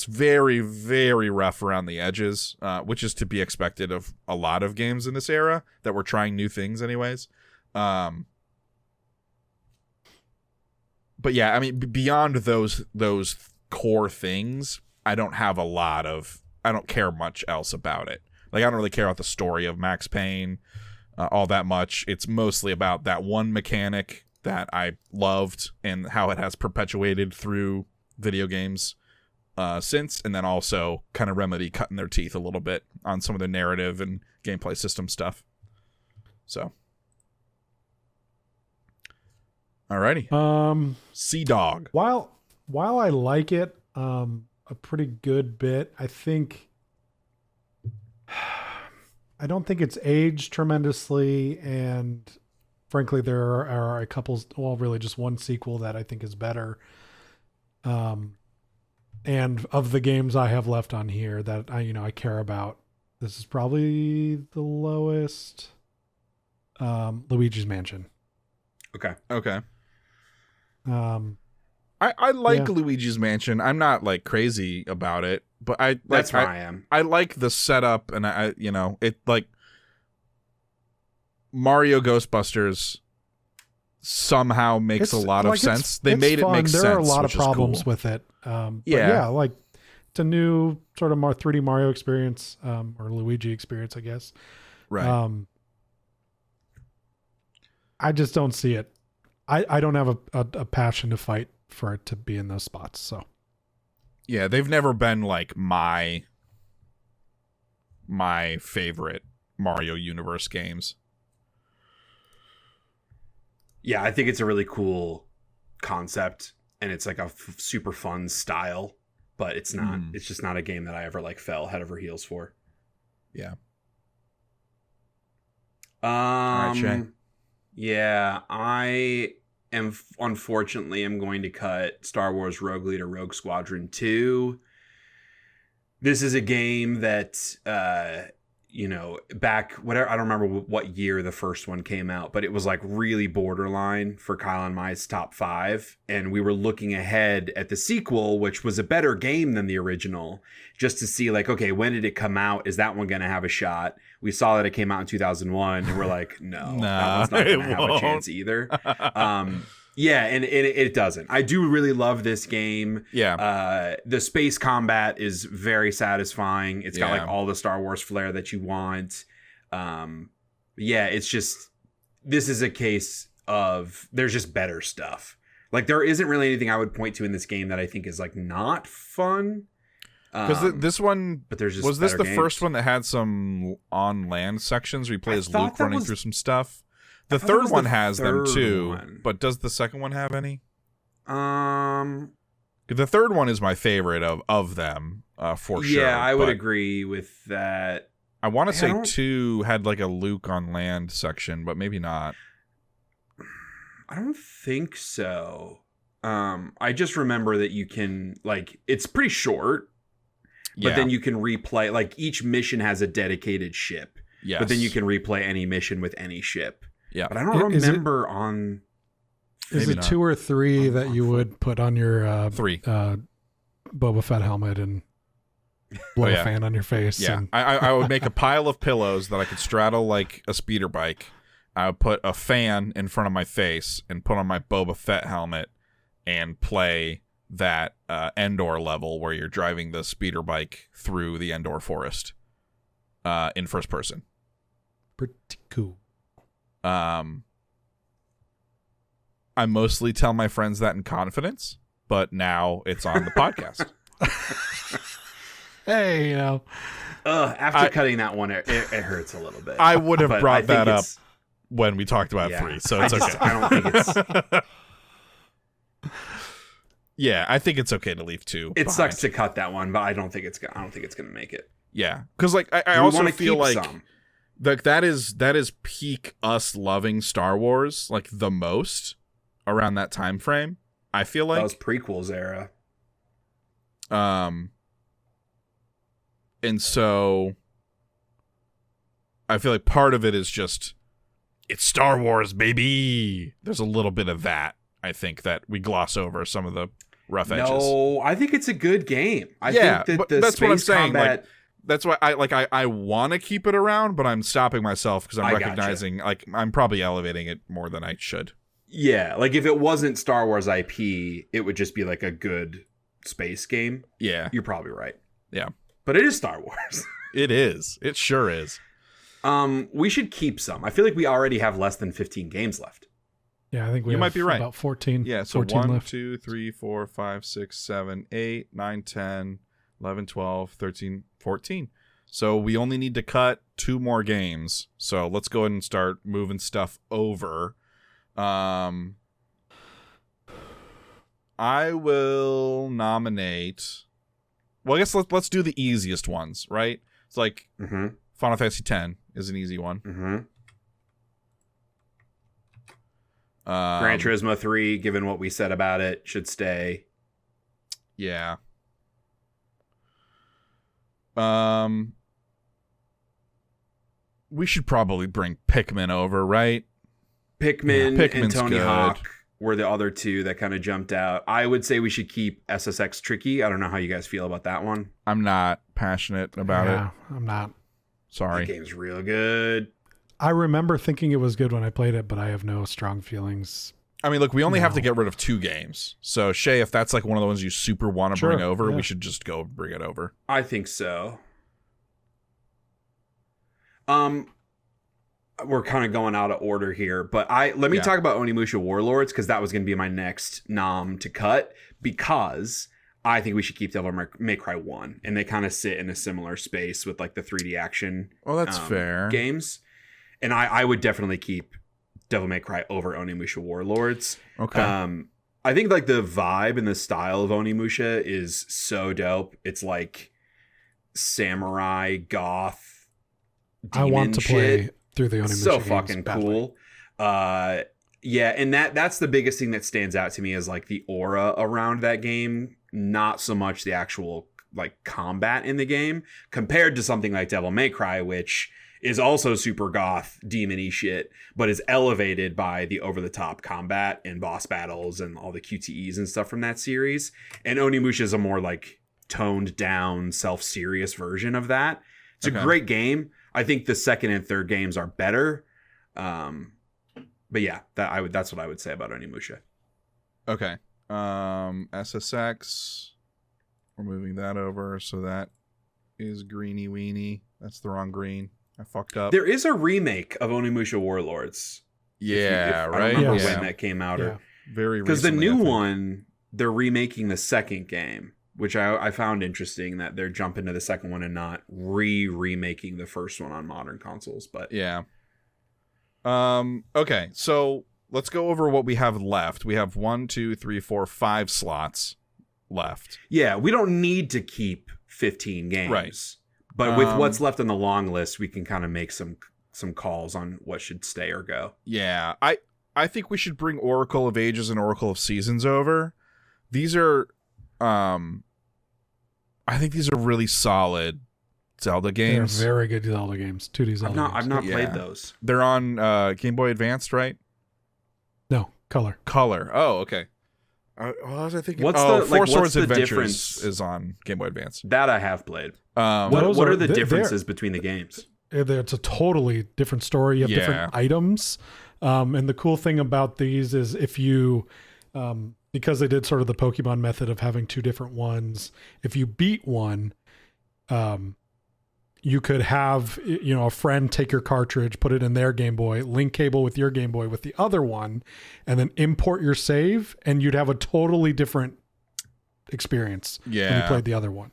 very, very rough around the edges, which is to be expected of a lot of games in this era that were trying new things anyways. But yeah, I mean, beyond those core things, I don't care much else about it. Like, I don't really care about the story of Max Payne all that much. It's mostly about that one mechanic that I loved and how it has perpetuated through video games since, and then also kind of Remedy cutting their teeth a little bit on some of the narrative and gameplay system stuff. So, alrighty. Sea Dog. While I like it a pretty good bit, I don't think it's aged tremendously, and frankly, there are a couple, well, really just one sequel that I think is better. And of the games I have left on here that I care about, this is probably the lowest. Luigi's Mansion. Okay. I like Luigi's Mansion. I'm not like crazy about it, but I am. I like the setup, and it like Mario Ghostbusters somehow makes a lot of sense. They made it make sense. There are a lot of problems with it. Like it's a new sort of more 3D Mario experience, or Luigi experience, I guess. Right. I just don't see it. I don't have a passion to fight for it to be in those spots. So yeah, they've never been like my favorite Mario universe games. Yeah, I think it's a really cool concept, and it's like a super fun style, but it's not. It's just not a game that I ever like fell head over heels for. Yeah. All right, Shay. Yeah, I am unfortunately am going to cut Star Wars Rogue Leader Rogue Squadron 2. This is a game that back whatever, I don't remember what year the first one came out, but it was like really borderline for Kyle and my's top 5, and we were looking ahead at the sequel, which was a better game than the original, just to see like, okay, when did it come out? Is that one going to have a shot? We saw that it came out in 2001, and we're like, no, that one's not going to have a chance either. Yeah, and it doesn't. I do really love this game. Yeah. The space combat is very satisfying. It's got like all the Star Wars flair that you want. It's just, this is a case of there's just better stuff. Like, there isn't really anything I would point to in this game that I think is like not fun. Because this one, but there's just was this the games. first one that had some on land sections where you play as Luke running through some stuff? The third one has them too, but does the second one have any? The third one is my favorite of them, for sure. Yeah, I would agree with that. I want to say 2 had like a Luke on land section, but maybe not. I don't think so. I just remember that you can, like, it's pretty short, but then you can replay, like, each mission has a dedicated ship. Yes. But then you can replay any mission with any ship. Yeah. But I don't remember on... Is it 2 or 3 that you would put on your 3 Boba Fett helmet and blow a fan on your face? Yeah. I would make a pile of pillows that I could straddle like a speeder bike. I would put a fan in front of my face and put on my Boba Fett helmet and play that Endor level where you're driving the speeder bike through the Endor forest in first person. Pretty cool. I mostly tell my friends that in confidence, but now it's on the podcast. Hey, after cutting that one, it hurts a little bit. I would have brought that up when we talked about 3, so it's okay. I don't think it's... Yeah, I think it's okay to leave 2. It sucks to cut that one, but I don't think it's going to make it. Yeah, because like I also feel like that is peak us loving Star Wars like the most around that time frame. I feel like that was prequels era. And so I feel like part of it is just it's Star Wars, baby. There's a little bit of that, I think, that we gloss over some of the rough edges. No, I think it's a good game. I yeah, think that but that's what I'm saying. Combat, like, that's why I want to keep it around, but I'm stopping myself because I'm recognizing like I'm probably elevating it more than I should. Yeah, like if it wasn't Star Wars IP, it would just be like a good space game. Yeah, you're probably right. Yeah, but it is Star Wars. It is. It sure is. We should keep some. I feel like we already have less than 15 games left. Yeah, I think we might be right. About 14. Yeah, so 14 1, left. 2, 3, 4, 5, 6, 7, 8, 9, 10, 11, 12, 13, 14. So we only need to cut 2 more games. So let's go ahead and start moving stuff over. I will nominate. Well, I guess let's do the easiest ones, right? It's like Final Fantasy X is an easy one. Gran Turismo 3, given what we said about it, should stay. Yeah. We should probably bring Pikmin over, right? Pikmin and Tony Hawk were the other 2 that kind of jumped out. I would say we should keep SSX Tricky. I don't know how you guys feel about that one. I'm not passionate about it. I'm not. Sorry. The game's real good. I remember thinking it was good when I played it, but I have no strong feelings. I mean, look, we only have to get rid of 2 games. So, Shay, if that's like one of the ones you super want to bring over, we should just go bring it over. I think so. We're kind of going out of order here, but let me talk about Onimusha Warlords, because that was going to be my next nom to cut, because I think we should keep Devil May Cry 1, and they kind of sit in a similar space with like the 3D action that's fair games. And I would definitely keep Devil May Cry over Onimusha Warlords. Okay. I think like the vibe and the style of Onimusha is so dope. It's like samurai goth demon I want to play through the Onimusha so games fucking cool. Yeah, and that's the biggest thing that stands out to me is like the aura around that game, not so much the actual like combat in the game, compared to something like Devil May Cry, which is also super goth demon-y shit, but is elevated by the over-the-top combat and boss battles and all the QTEs and stuff from that series. And Onimusha is a more like toned down, self-serious version of that. It's a great game. I think the second and third games are better. But yeah, that's what I would say about Onimusha. Okay. SSX. We're moving that over, so that is greeny weeny. That's the wrong green. I fucked up. There is a remake of Onimusha Warlords. Yeah, right? I don't remember when that came out. Or very recently. Because the new one, they're remaking the second game, which I found interesting that they're jumping to the second one and not remaking the first one on modern consoles. But yeah. Okay, so let's go over what we have left. We have 1, 2, 3, 4, 5 slots left. Yeah, we don't need to keep 15 games. Right. But with what's left on the long list, we can kind of make some calls on what should stay or go. Yeah, I think we should bring Oracle of Ages and Oracle of Seasons over. These are, I think these are really solid Zelda games. They're very good Zelda games. 2D Zelda games. I've not played those. They're on Game Boy Advanced, right? No, Color. Color. Oh, okay. What was I thinking? What's Four Swords the Adventures difference? is on Game Boy Advance. That I have played. What are the differences between the games? It's a totally different story. You have different items. And the cool thing about these is if you, because they did sort of the Pokemon method of having 2 different ones, if you beat one, you could have, a friend take your cartridge, put it in their Game Boy, link cable with your Game Boy with the other one, and then import your save, and you'd have a totally different experience when you played the other one.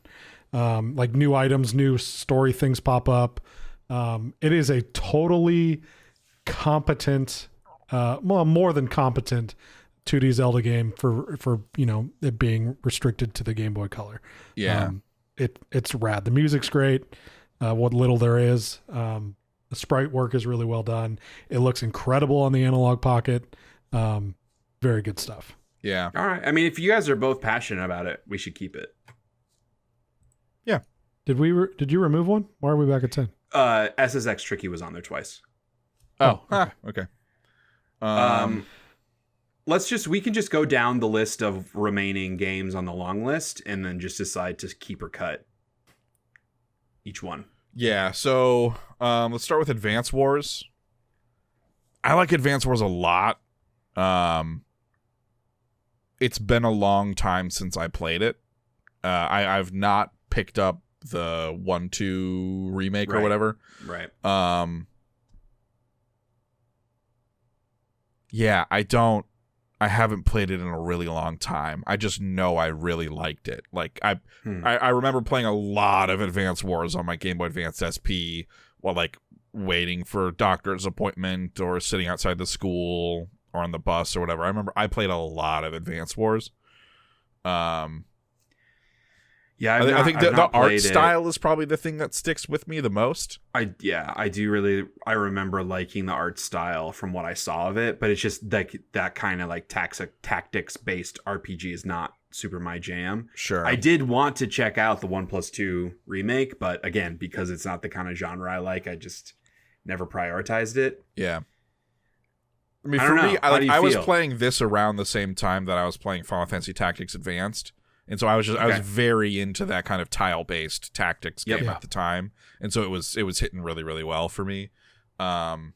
Like new items, new story things pop up. It is a totally competent, more than competent 2D Zelda game for it being restricted to the Game Boy Color. Yeah. It's rad. The music's great. What little there is. The sprite work is really well done. It looks incredible on the Analog Pocket. Very good stuff. Yeah. All right. I mean, if you guys are both passionate about it, we should keep it. Yeah. Did you remove one? Why are we back at 10? SSX Tricky was on there twice. Oh, okay. we can just go down the list of remaining games on the long list and then just decide to keep or cut each one. Yeah, so let's start with Advance Wars. I like Advance Wars a lot. It's been a long time since I played it. I've not picked up the 1-2 remake or whatever. Right. Yeah, I haven't played it in a really long time. I just know I really liked it. Like I remember playing a lot of Advance Wars on my Game Boy Advance SP while like waiting for a doctor's appointment or sitting outside the school or on the bus or whatever. I remember I played a lot of Advance Wars. Yeah, I think the art style is probably the thing that sticks with me the most. I remember liking the art style from what I saw of it, but it's just like that kind of like tactics based RPG is not super my jam. Sure. I did want to check out the 1+2 remake, but again, because it's not the kind of genre I like, I just never prioritized it. Yeah. I mean, for me, I was playing this around the same time that I was playing Final Fantasy Tactics Advanced. And so I was very into that kind of tile-based tactics game at the time, and so it was hitting really, really well for me. I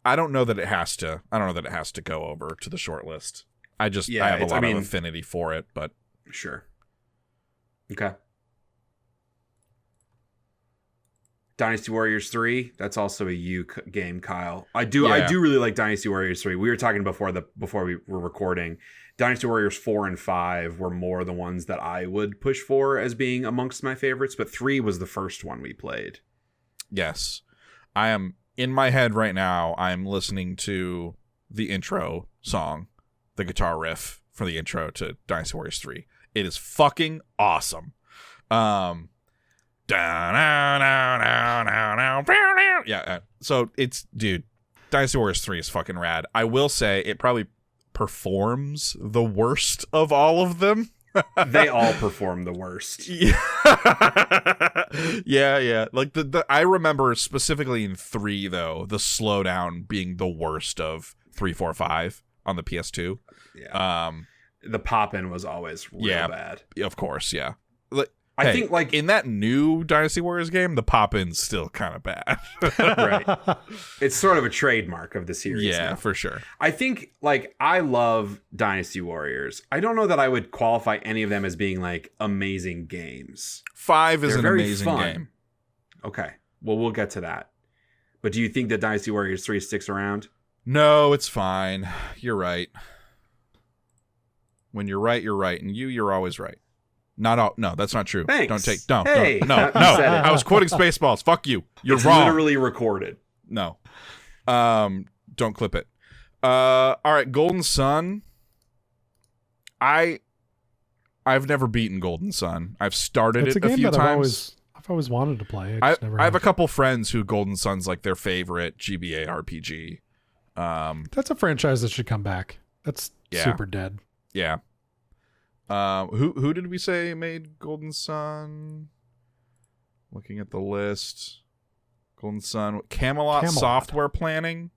don't know that it has to. I don't know that it has to go over to the short list. I have a lot of affinity for it, but sure. Okay. Dynasty Warriors 3. That's also a you game, Kyle. I do really like Dynasty Warriors 3. We were talking before we were recording. Dynasty Warriors 4 and 5 were more the ones that I would push for as being amongst my favorites, but 3 was the first one we played. Yes. I am in my head right now. I'm listening to the intro song, the guitar riff for the intro to Dynasty Warriors 3. It is fucking awesome. Yeah. So it's, dude, Dynasty Warriors 3 is fucking rad. I will say it probably performs the worst of all of them. They all perform the worst. Yeah. Yeah. Like I remember specifically in 3 though, the slowdown being the worst of 3, 4, 5 on the PS2. Yeah. The pop-in was always real bad. Of course, yeah. I think like in that new Dynasty Warriors game, the pop-in's still kind of bad. Right. It's sort of a trademark of the series. Yeah, now. for sure. I think like I love Dynasty Warriors. I don't know that I would qualify any of them as being like amazing games. 5 is an amazing game. Okay. Well, we'll get to that. But do you think that Dynasty Warriors 3 sticks around? No, it's fine. You're right. When you're right, you're right. And you're always right. No, that's not true. Thanks. Don't. I was quoting Spaceballs. Fuck you. You're wrong. It's literally recorded. No. Don't clip it. All right, Golden Sun. I've never beaten Golden Sun. I've started it a few times. I've always wanted to play. I have a couple friends who Golden Sun's like their favorite GBA RPG. That's a franchise that should come back. That's super dead. Yeah. Who did we say made Golden Sun? Looking at the list. Golden Sun. Camelot Software Planning.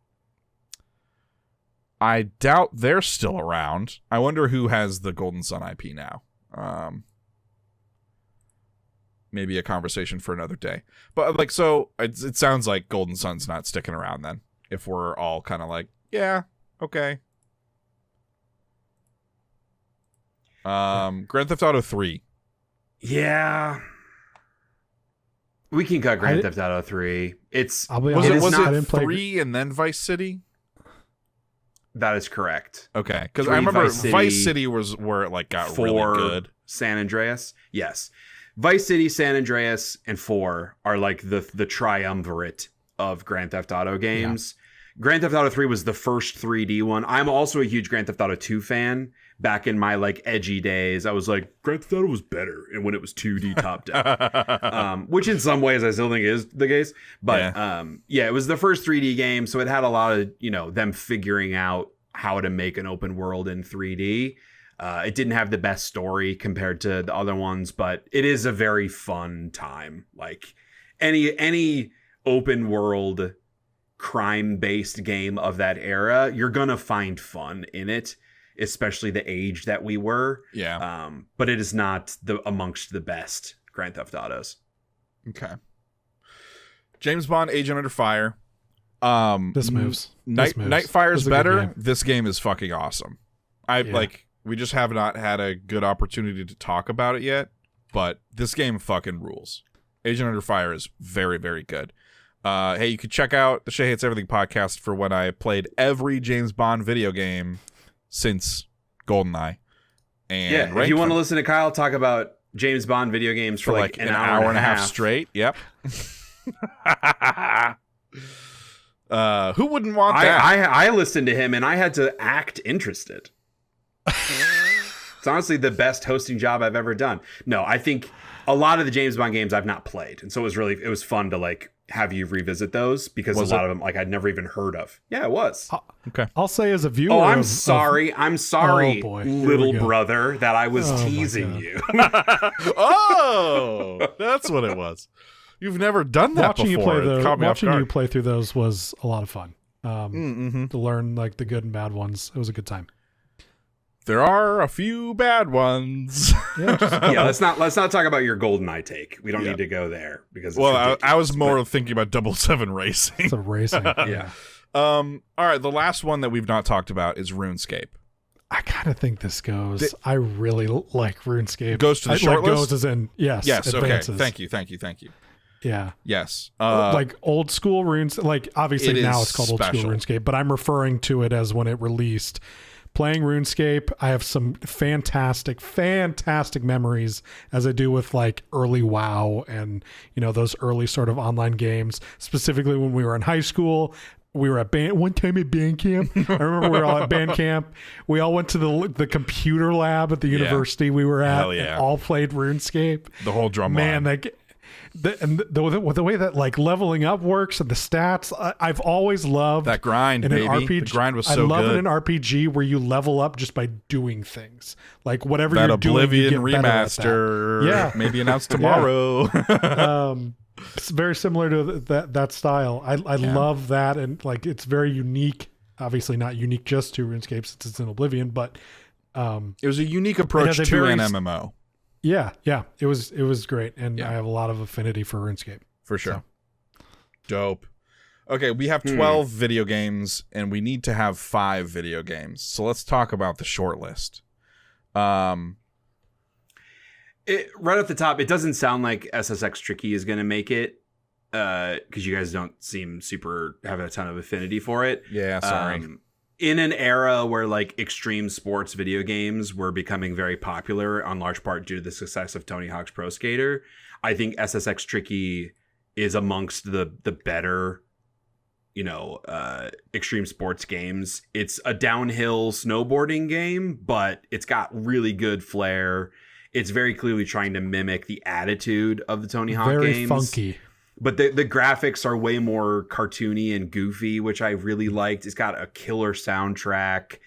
I doubt they're still around. I wonder who has the Golden Sun IP now. Maybe a conversation for another day. But like, so it sounds like Golden Sun's not sticking around then. If we're all kind of like, yeah, okay. Grand Theft Auto 3. Yeah. We can cut Grand Theft Auto 3. Was it 3 and then Vice City? That is correct. Okay, because I remember Vice City was where it like got really good. San Andreas, yes. Vice City, San Andreas, and 4 are like the triumvirate of Grand Theft Auto games. Yeah. Grand Theft Auto 3 was the first 3D one. I'm also a huge Grand Theft Auto 2 fan. Back in my like edgy days, I was like, Grand Theft Auto was better, and when it was 2D top down, which in some ways I still think is the case. But it was the first 3D game, so it had a lot of them figuring out how to make an open world in 3D. It didn't have the best story compared to the other ones, but it is a very fun time. Like any open world crime-based game of that era, you're gonna find fun in it, especially the age that we were. Yeah. But it is not amongst the best Grand Theft Autos. Okay. James Bond, Agent Under Fire. This moves. Nightfire is better. This game is fucking awesome. We just have not had a good opportunity to talk about it yet, but this game fucking rules. Agent Under Fire is very, very good. Hey, you can check out the Shay Hates Everything podcast for when I played every James Bond video game since GoldenEye. And if you want to listen to Kyle talk about James Bond video games for like an hour and a half straight, yep. Who wouldn't want that? I listened to him and I had to act interested. It's honestly the best hosting job I've ever done. No, I think a lot of the James Bond games I've not played, and so it was fun to like have you revisit those because a lot of them like I'd never even heard of. Yeah, it was. Okay. I'll say as a viewer. Oh, I'm sorry, oh boy, little brother, that I was teasing you. Oh, that's what it was. You've never done that before. Watching you play through those was a lot of fun. To learn like the good and bad ones. It was a good time. There are a few bad ones. Yeah, let's not talk about your GoldenEye take. We don't need to go there because it's I was more thinking about 007 Racing. It's a racing. Yeah. All right, the last one that we've not talked about is RuneScape. I kind of think this goes. I really like RuneScape. Goes to the short list? Goes as in yes. Advances. Okay. Thank you. Yeah. Yes. Like old school runes. Like obviously now it's called old school RuneScape, but I'm referring to it as when it released. Playing RuneScape, I have some fantastic memories as I do with like early WoW and, you know, those early sort of online games, specifically when we were in high school. We were at one time at band camp. I remember we were all at band camp. We all went to the computer lab at the university we were at and all played RuneScape. The whole drum line. Man, the way that like leveling up works and the stats, I've always loved that grind, in baby. An RPG, the grind was so good. I love in an RPG where you level up just by doing things. Like whatever that you're Oblivion doing, you get remaster. Yeah, maybe announced tomorrow. It's very similar to that style. I love that, and like it's very unique. Obviously, not unique just to RuneScape since it's in Oblivion, but it was a unique approach to an MMO. Yeah, it was great, and I have a lot of affinity for RuneScape for sure. So. Dope. Okay, we have 12 video games, and we need to have 5 video games. So let's talk about the short list. Right off the top, it doesn't sound like SSX Tricky is going to make it because you guys don't seem have a ton of affinity for it. Yeah, sorry. In an era where like extreme sports video games were becoming very popular, on large part due to the success of Tony Hawk's Pro Skater, I think SSX Tricky is amongst the better, extreme sports games. It's a downhill snowboarding game, but it's got really good flair. It's very clearly trying to mimic the attitude of the Tony Hawk games. Very funky. But the graphics are way more cartoony and goofy, which I really liked. It's got a killer soundtrack.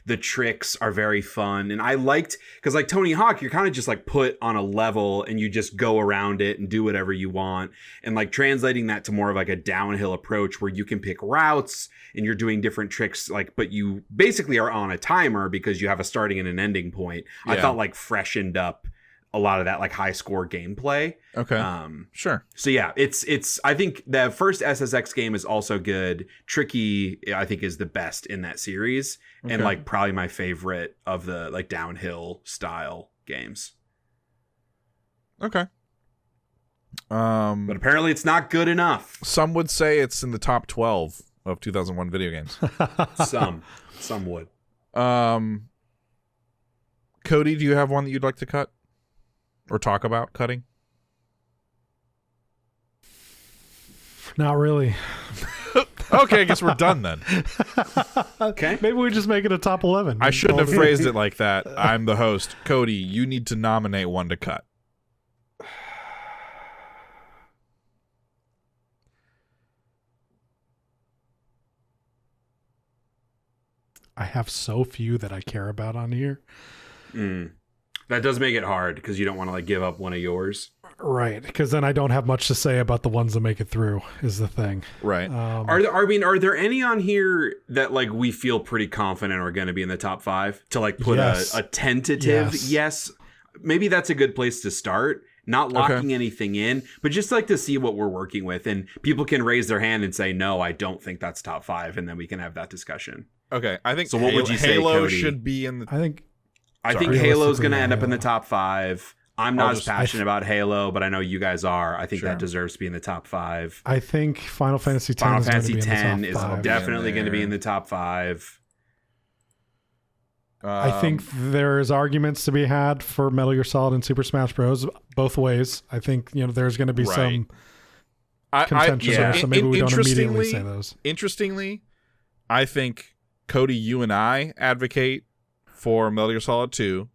The tricks are very fun. And I liked, because like Tony Hawk, you're kind of just like put on a level and you just go around it and do whatever you want. And like translating that to more of like a downhill approach where you can pick routes and you're doing different tricks, like, but you basically are on a timer because you have a starting and an ending point. Yeah. I thought like freshened up a lot of that like high score gameplay. Okay. Sure. So yeah, it's I think the first SSX game is also good. Tricky, I think, is the best in that series. Okay. And like probably my favorite of the like downhill style games. Okay. But apparently it's not good enough. Some would say it's in the top 12 of 2001 video games. Some would. Cody, do you have one that you'd like to cut? Or talk about cutting? Not really. Okay, I guess we're done then. Okay. Maybe we just make it a top 11. I shouldn't have phrased it like that. I'm the host. Cody, you need to nominate one to cut. I have so few that I care about on here. That does make it hard because you don't want to like give up one of yours. Right, because then I don't have much to say about the ones that make it through. Is the thing. Right. Are there any on here that like we feel pretty confident are going to be in the top 5 to like put a tentative yes? Maybe that's a good place to start. Not locking anything in, but just like to see what we're working with, and people can raise their hand and say, "No, I don't think that's top 5," and then we can have that discussion. Okay, I think so. What would you say, Halo Cody? should be in the? I think Halo's going to end up in the top 5. I'm not as passionate about Halo, but I know you guys are. I think that deserves to be in the top 5. I think Final Fantasy X is definitely going to be in the top 5. I think there's arguments to be had for Metal Gear Solid and Super Smash Bros. Both ways. I think there's going to be some contention there, so maybe we don't immediately say those. Interestingly, I think Cody, you and I advocate for Metal Gear Solid 2,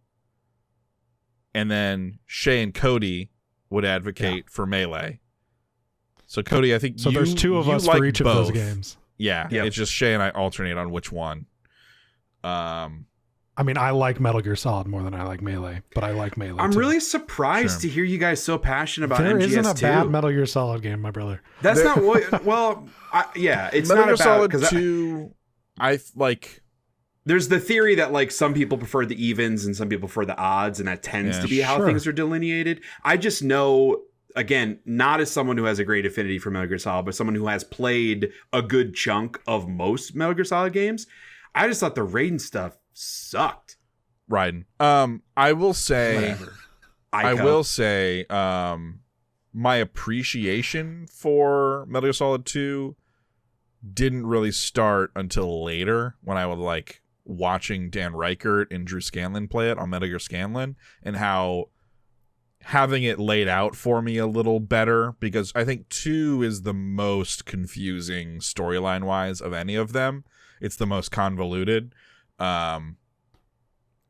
and then Shay and Cody would advocate for Melee. So Cody, I think there's two of us for each of those games. Yeah, it's just Shay and I alternate on which one. I mean, I like Metal Gear Solid more than I like Melee, but I like Melee. I'm really surprised to hear you guys so passionate about MGS2. There isn't a bad Metal Gear Solid game, my brother. That's not what. Well, it's Metal not Gear about Solid because 2. I like. There's the theory that like some people prefer the evens and some people prefer the odds, and that tends to be how things are delineated. I just know, again, not as someone who has a great affinity for Metal Gear Solid, but someone who has played a good chunk of most Metal Gear Solid games. I just thought the Raiden stuff sucked. Raiden. I will say, my appreciation for Metal Gear Solid 2 didn't really start until later, when I was like watching Dan Reichert and Drew Scanlon play it on Metal Gear Scanlon, and how having it laid out for me a little better, because I think 2 is the most confusing storyline wise of any of them. It's the most convoluted. But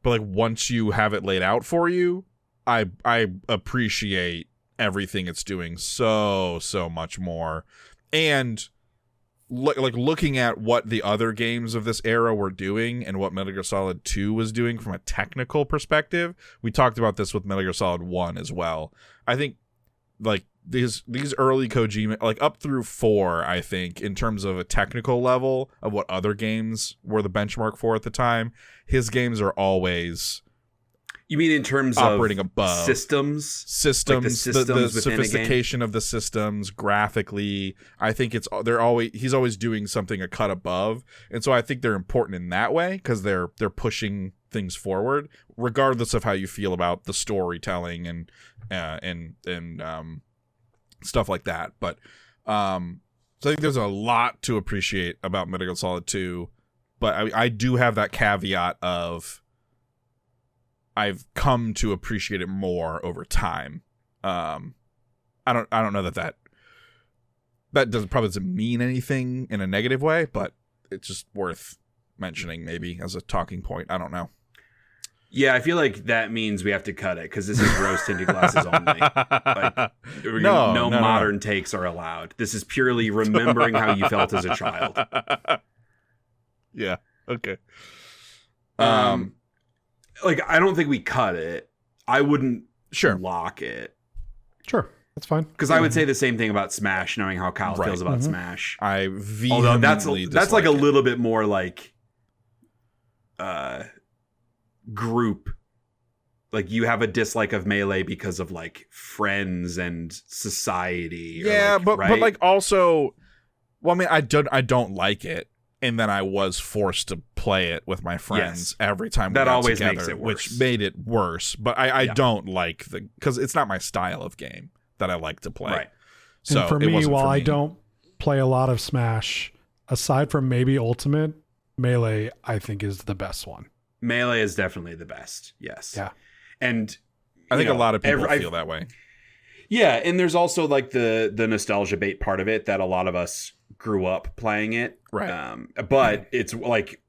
like once you have it laid out for you, I appreciate everything it's doing so much more. And like looking at what the other games of this era were doing and what Metal Gear Solid 2 was doing from a technical perspective, we talked about this with Metal Gear Solid 1 as well. I think like these early Kojima, like up through 4, I think in terms of a technical level of what other games were the benchmark for at the time, his games are always. You mean in terms operating of above systems, like the sophistication of the systems graphically? I think he's always doing something a cut above, and so I think they're important in that way because they're pushing things forward, regardless of how you feel about the storytelling and stuff like that. But so I think there's a lot to appreciate about Metal Gear Solid 2, but I do have that caveat of I've come to appreciate it more over time. I don't know that doesn't mean anything in a negative way, but it's just worth mentioning maybe as a talking point. I don't know. Yeah, I feel like that means we have to cut it because this is rose tinted glasses only. Like, no modern takes are allowed. This is purely remembering how you felt as a child. Yeah. Okay. Like, I don't think we cut it. I wouldn't lock it. Sure, that's fine. Because I would say the same thing about Smash, knowing how Kyle feels about Smash. I Although that's like a little bit more like group. Like you have a dislike of Melee because of like friends and society. Yeah, but like also, well, I mean, I don't like it. And then I was forced to play it with my friends every time we got always together, makes it worse. which made it worse. But I don't like because it's not my style of game that I like to play. Right. So and for me, while I don't play a lot of Smash, aside from maybe Ultimate, Melee I think is the best one. Melee is definitely the best. Yes. Yeah. And I think a lot of people feel that way. Yeah, and there's also like the nostalgia bait part of it that a lot of us grew up playing it. Right. But it's like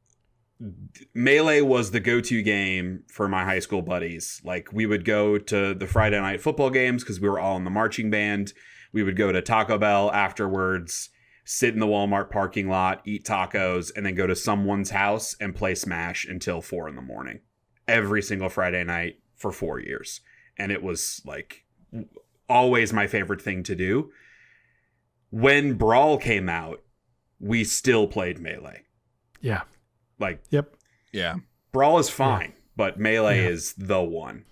Melee was the go-to game for my high school buddies. Like we would go to the Friday night football games because we were all in the marching band. We would go to Taco Bell afterwards, sit in the Walmart parking lot, eat tacos, and then go to someone's house and play Smash until 4 a.m. every single Friday night for 4 years. And it was like always my favorite thing to do. When Brawl came out, we still played Melee. Yeah. Like, yep. Yeah. Brawl is fine, but Melee is the one.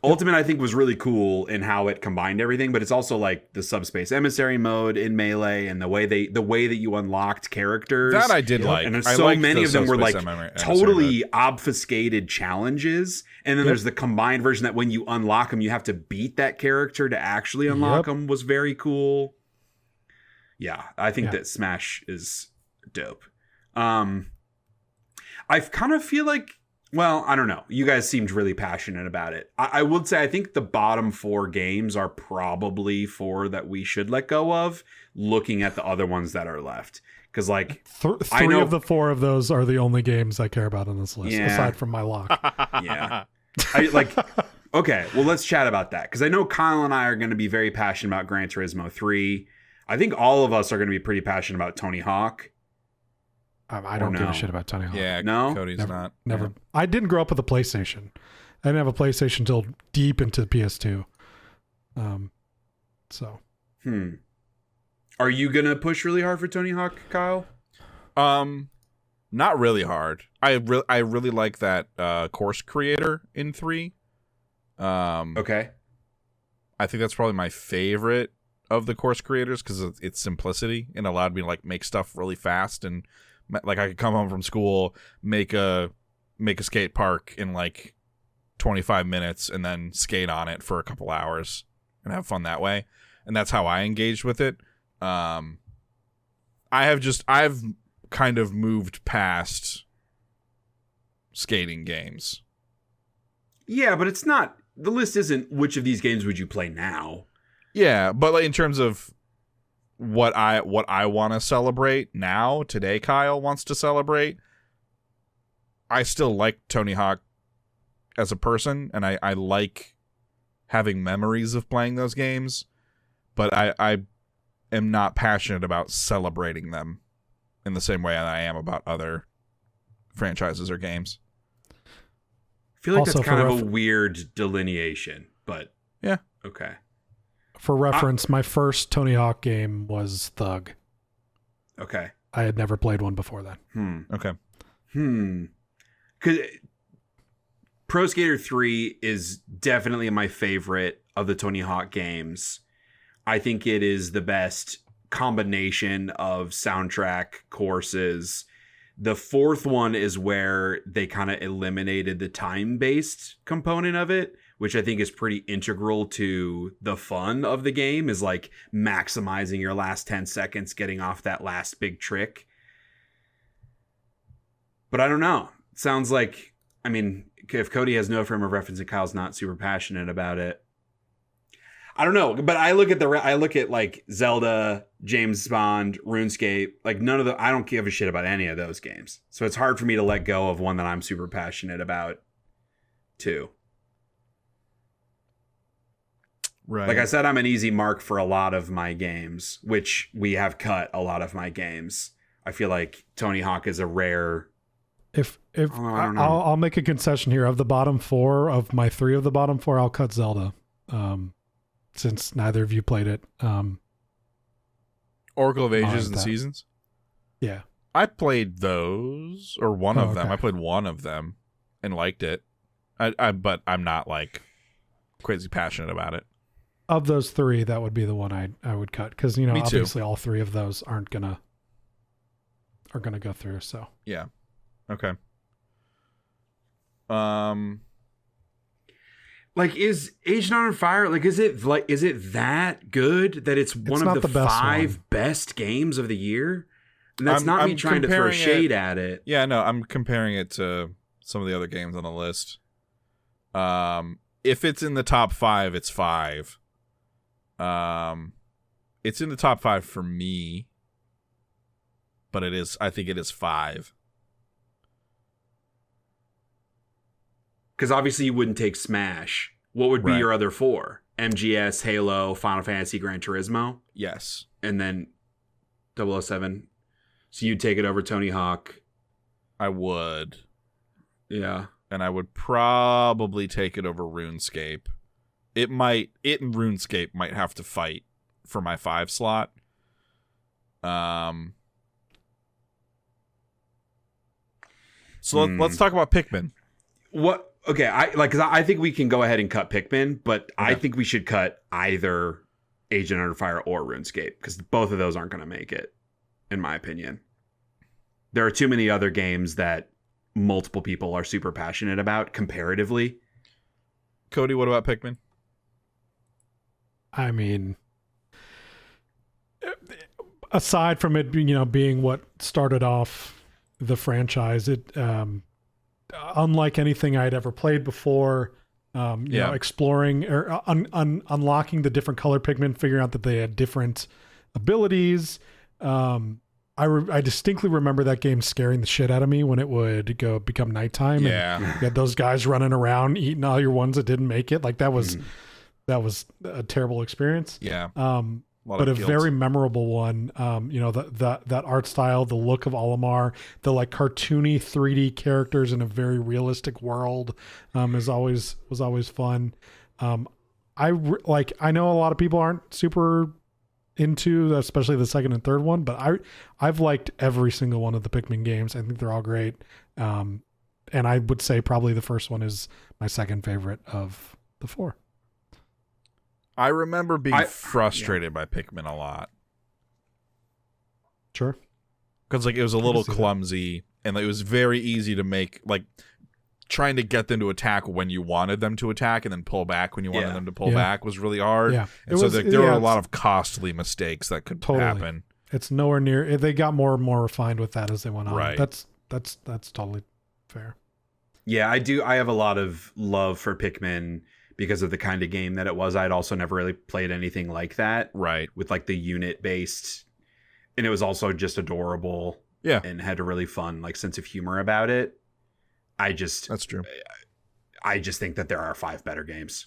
Ultimate, I think, was really cool in how it combined everything, but it's also like the subspace emissary mode in Melee and the way that you unlocked characters. That I did like. And so many of them were like totally obfuscated challenges. And then there's the combined version that when you unlock them, you have to beat that character to actually unlock them was very cool. Yeah, I think that Smash is dope. I kind of feel like, well, I don't know. You guys seemed really passionate about it. I would say I think the bottom 4 games are probably 4 that we should let go of, looking at the other ones that are left. Because, like, 3 of the 4 of those are the only games I care about on this list, aside from my lock. Yeah. Okay, well, let's chat about that. Because I know Kyle and I are going to be very passionate about Gran Turismo 3. I think all of us are going to be pretty passionate about Tony Hawk. I don't give a shit about Tony Hawk. Yeah, no? Cody's never. Yeah. I didn't grow up with a PlayStation. I didn't have a PlayStation until deep into the PS2. Are you going to push really hard for Tony Hawk, Kyle? Not really hard. I really like that course creator in 3. Okay. I think that's probably my favorite of the course creators because of its simplicity and allowed me to like make stuff really fast, and like I could come home from school, make a skate park in like 25 minutes and then skate on it for a couple hours and have fun that way. And that's how I engaged with it. I've kind of moved past skating games. Yeah, but it's not, the list isn't which of these games would you play now. Yeah, but like in terms of what I want to celebrate now, today Kyle wants to celebrate, I still like Tony Hawk as a person, and I like having memories of playing those games, but I am not passionate about celebrating them in the same way that I am about other franchises or games. I feel like Also, that's kind of a weird delineation, but yeah. Okay. For reference, my first Tony Hawk game was Thug. Okay. I had never played one before then. Okay. Because Pro Skater 3 is definitely my favorite of the Tony Hawk games. I think it is the best combination of soundtrack courses. The 4th one is where they kind of eliminated the time-based component of it, which I think is pretty integral to the fun of the game, is like maximizing your last 10 seconds, getting off that last big trick. But I don't know. It sounds like, I mean, if Cody has no frame of reference and Kyle's not super passionate about it, I don't know. But I look at like Zelda, James Bond, RuneScape, like none of the, I don't give a shit about any of those games. So it's hard for me to let go of one that I'm super passionate about too. Right. Like I said, I'm an easy mark for a lot of my games, which we have cut a lot of my games. I feel like Tony Hawk is a rare. I'll make a concession here. Of the bottom 4 of my 3 of the bottom 4, I'll cut Zelda. Since neither of you played it. Oracle of Ages and Seasons? Yeah. I played those, or one of them. Okay. I played one of them and liked it. But I'm not like crazy passionate about it. Of those 3, that would be the one I would cut, because you know Me too. obviously all 3 of those are gonna go through. So yeah, okay. Like, is Agent on Fire, like, is it that good that it's one of the 5 best games of the year? And that's not me trying to throw shade at it. Yeah, no, I'm comparing it to some of the other games on the list. If it's in the top 5, it's 5. It's in the top 5 for me, but I think it is 5. Because obviously you wouldn't take Smash. What would be your other 4? MGS, Halo, Final Fantasy, Gran Turismo? Yes. And then 007. So you'd take it over Tony Hawk. I would. Yeah. And I would probably take it over RuneScape It and RuneScape might have to fight for my 5 slot. So let's talk about Pikmin. What? Okay, I think we can go ahead and cut Pikmin, but okay. I think we should cut either Agent Under Fire or RuneScape, because both of those aren't going to make it, in my opinion. There are too many other games that multiple people are super passionate about comparatively. Cody, what about Pikmin? I mean, aside from it, being what started off the franchise, it unlike anything I'd ever played before, exploring or unlocking the different color Pikmin, figuring out that they had different abilities. I distinctly remember that game scaring the shit out of me when it would become nighttime. Yeah, and you had those guys running around eating all your ones that didn't make it. Like that was a terrible experience. Yeah. But a very memorable one. That art style, the look of Olimar, the like cartoony 3D characters in a very realistic world, was always fun. I know a lot of people aren't super into, especially the second and third one, but I've liked every single one of the Pikmin games. I think they're all great. And I would say probably the first one is my second favorite of the 4. I remember being frustrated by Pikmin a lot. Sure. Because it was a little clumsy, and it was very easy to make, trying to get them to attack when you wanted them to attack and then pull back when you wanted them to pull back was really hard. Yeah. And there were a lot of costly mistakes that could happen. It's nowhere near. They got more and more refined with that as they went on. Right. That's totally fair. Yeah, I do. I have a lot of love for Pikmin because of the kind of game that it was. I'd also never really played anything like that. Right. With the unit based, and it was also just adorable. Yeah. And had a really fun sense of humor about it. That's true. I just think that there are 5 better games.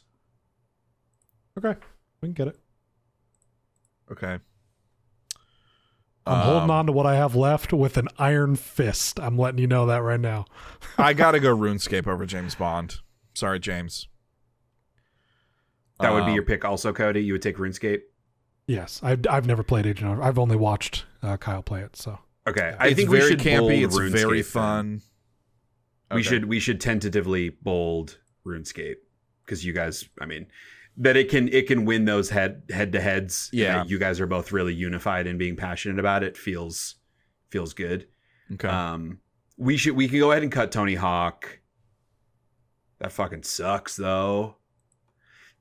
Okay. We can get it. Okay. I'm holding on to what I have left with an iron fist. I'm letting you know that right now. I got to go RuneScape over James Bond. Sorry, James. That would be your pick also, Cody? You would take RuneScape? Yes. I've never played Agent. I've only watched Kyle play it. So okay. I think very campy. It's very fun. Okay. We should tentatively bold RuneScape because you guys, that it can win those head to heads. Yeah, you guys are both really unified and being passionate about it feels good. Okay. We can go ahead and cut Tony Hawk. That fucking sucks though.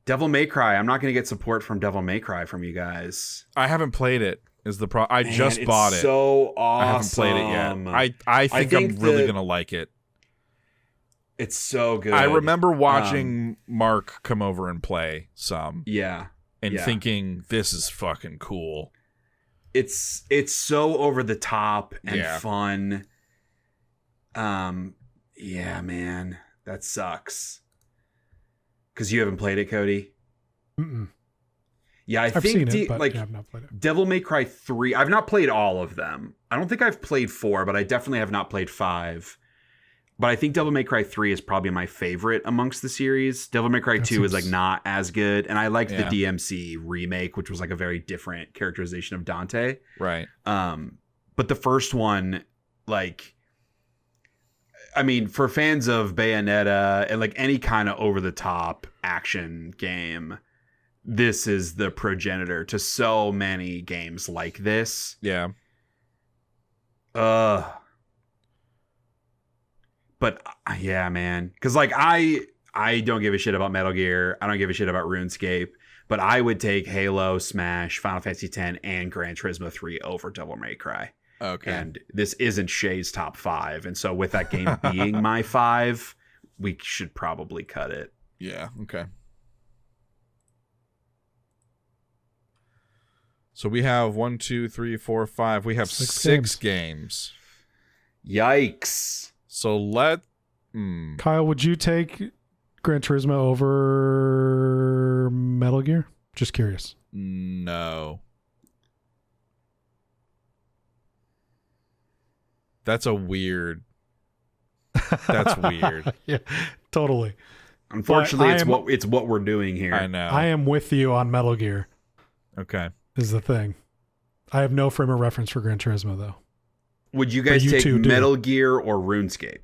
Devil May Cry. I'm not going to get support from Devil May Cry from you guys. I haven't played it. Is the pro? I just bought it. So awesome. I haven't played it yet. I think I'm really going to like it. It's so good. I remember watching Mark come over and play some. Yeah. And thinking, this is fucking cool. It's so over the top and fun. Yeah, man. That sucks. Because you haven't played it, Cody? Mm-mm. Yeah, I've seen it, but I've not played it. Devil May Cry 3. I've not played all of them. I don't think I've played 4, but I definitely have not played 5. But I think Devil May Cry 3 is probably my favorite amongst the series. Devil May Cry 2 is not as good. And I liked the DMC remake, which was a very different characterization of Dante. Right. But the first one, for fans of Bayonetta and any kind of over the top action game, this is the progenitor to so many games like this. Yeah. But yeah, man, because I don't give a shit about Metal Gear. I don't give a shit about RuneScape. But I would take Halo, Smash, Final Fantasy X, and Gran Turismo 3 over Devil May Cry. Okay. And this isn't Shay's top 5. And so with that game being my 5, we should probably cut it. Yeah. Okay. So we have 1, 2, 3, 4, 5. We have 6 games. Yikes. So Kyle, would you take Gran Turismo over Metal Gear? Just curious. No. That's weird. Yeah, totally. Unfortunately, it's what we're doing here. I know. I am with you on Metal Gear. Okay. Is the thing. I have no frame of reference for Gran Turismo though. Would you guys take Metal Gear or RuneScape?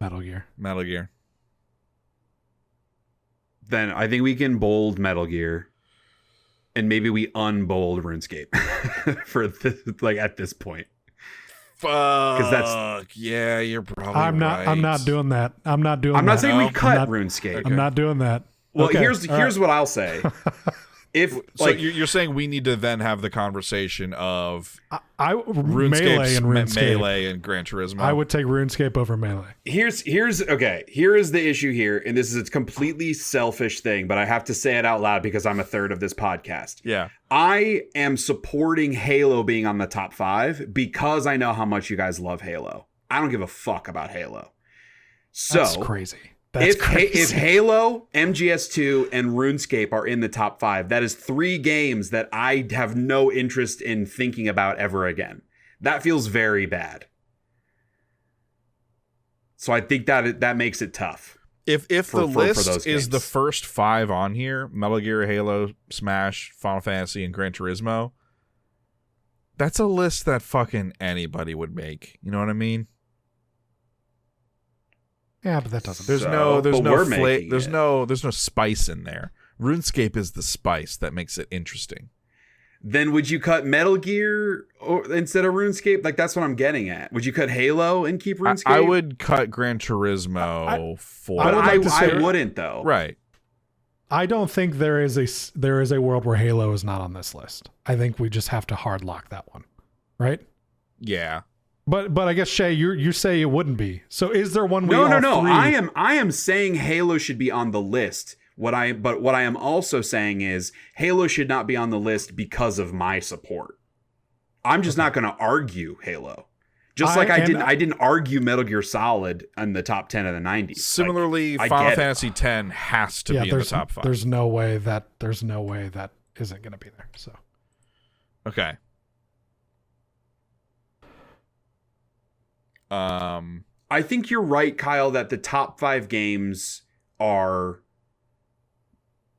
Metal Gear. Metal Gear. Then I think we can bold Metal Gear, and maybe we unbold RuneScape for this, like at this point. Fuck. Yeah, you're probably right. I'm not doing that. I'm not saying we cut RuneScape. I'm not doing that. Well, okay. Here's what I'll say. So you're saying we need to then have the conversation of RuneScape's Melee and Gran Turismo. I would take RuneScape over Melee. Here is the issue here, and this is a completely selfish thing, but I have to say it out loud because I'm a third of this podcast. Yeah. I am supporting Halo being on the top 5 because I know how much you guys love Halo. I don't give a fuck about Halo. So that's crazy. If Halo, MGS2, and RuneScape are in the top 5, that is 3 games that I have no interest in thinking about ever again. That feels very bad. So I think that makes it tough. If the list is the first 5 on here, Metal Gear, Halo, Smash, Final Fantasy, and Gran Turismo, that's a list that fucking anybody would make. You know what I mean? Yeah, but that doesn't. There's no spice in there. RuneScape is the spice that makes it interesting. Then would you cut Metal Gear instead of RuneScape? Like that's what I'm getting at. Would you cut Halo and keep RuneScape? I would cut Gran Turismo I wouldn't though. Right. I don't think there is a world where Halo is not on this list. I think we just have to hard lock that one, right? Yeah. But I guess Shay, you say it wouldn't be. So is there one? No. I am saying Halo should be on the list. What I am also saying is Halo should not be on the list because of my support. I'm just not going to argue Halo. Just like I didn't argue Metal Gear Solid in the top 10 of the 90s. Similarly, Final Fantasy X has to be in the top 5. There's no way that isn't going to be there. So okay. I think you're right, Kyle, that the top 5 games are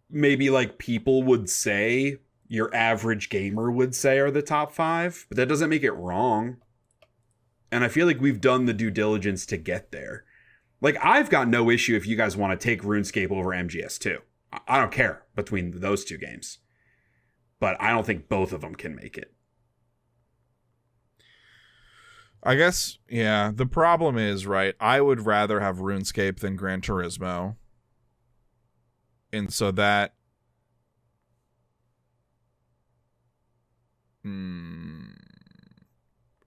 maybe like people would say, your average gamer would say are the top 5, but that doesn't make it wrong. And I feel like we've done the due diligence to get there. Like, I've got no issue if you guys want to take RuneScape over MGS2. I don't care between those 2 games. But I don't think both of them can make it. I guess, yeah, the problem is, right, I would rather have RuneScape than Gran Turismo. And so that...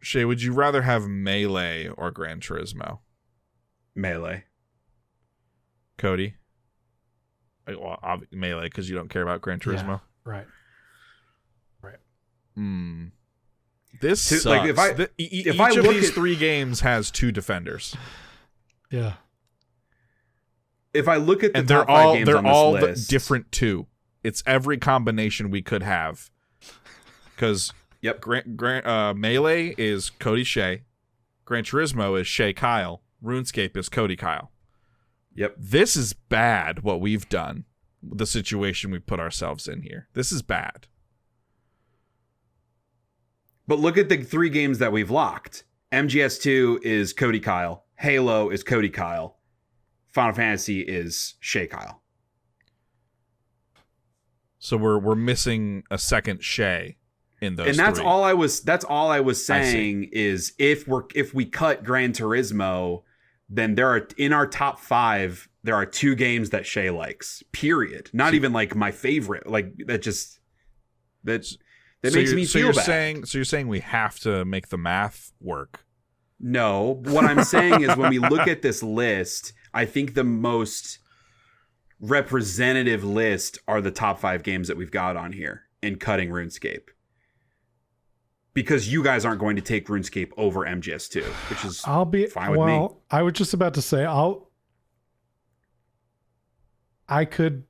Shay, would you rather have Melee or Gran Turismo? Melee. Cody? Well, Melee, because you don't care about Gran Turismo. Yeah, right. This sucks. Like each of these 3 games has 2 defenders. Yeah. If I look at the top 5 games on this list, they're all different too. It's every combination we could have. Because Melee is Cody Shay, Gran Turismo is Shay Kyle, RuneScape is Cody Kyle. Yep. This is bad. What we've done, the situation we put ourselves in here. This is bad. But look at the 3 games that we've locked. MGS2 is Cody Kyle. Halo is Cody Kyle. Final Fantasy is Shay Kyle. So we're missing a second Shay in those. And that's 3. all I was saying is if we cut Gran Turismo, then there are in our top 5 there are 2 games that Shay likes. Period. Not even like my favorite. Like that makes me feel bad. So you're saying we have to make the math work? No. What I'm saying is when we look at this list, I think the most representative list are the top 5 games that we've got on here in cutting RuneScape. Because you guys aren't going to take RuneScape over MGS2, which is fine with me. I was just about to say I could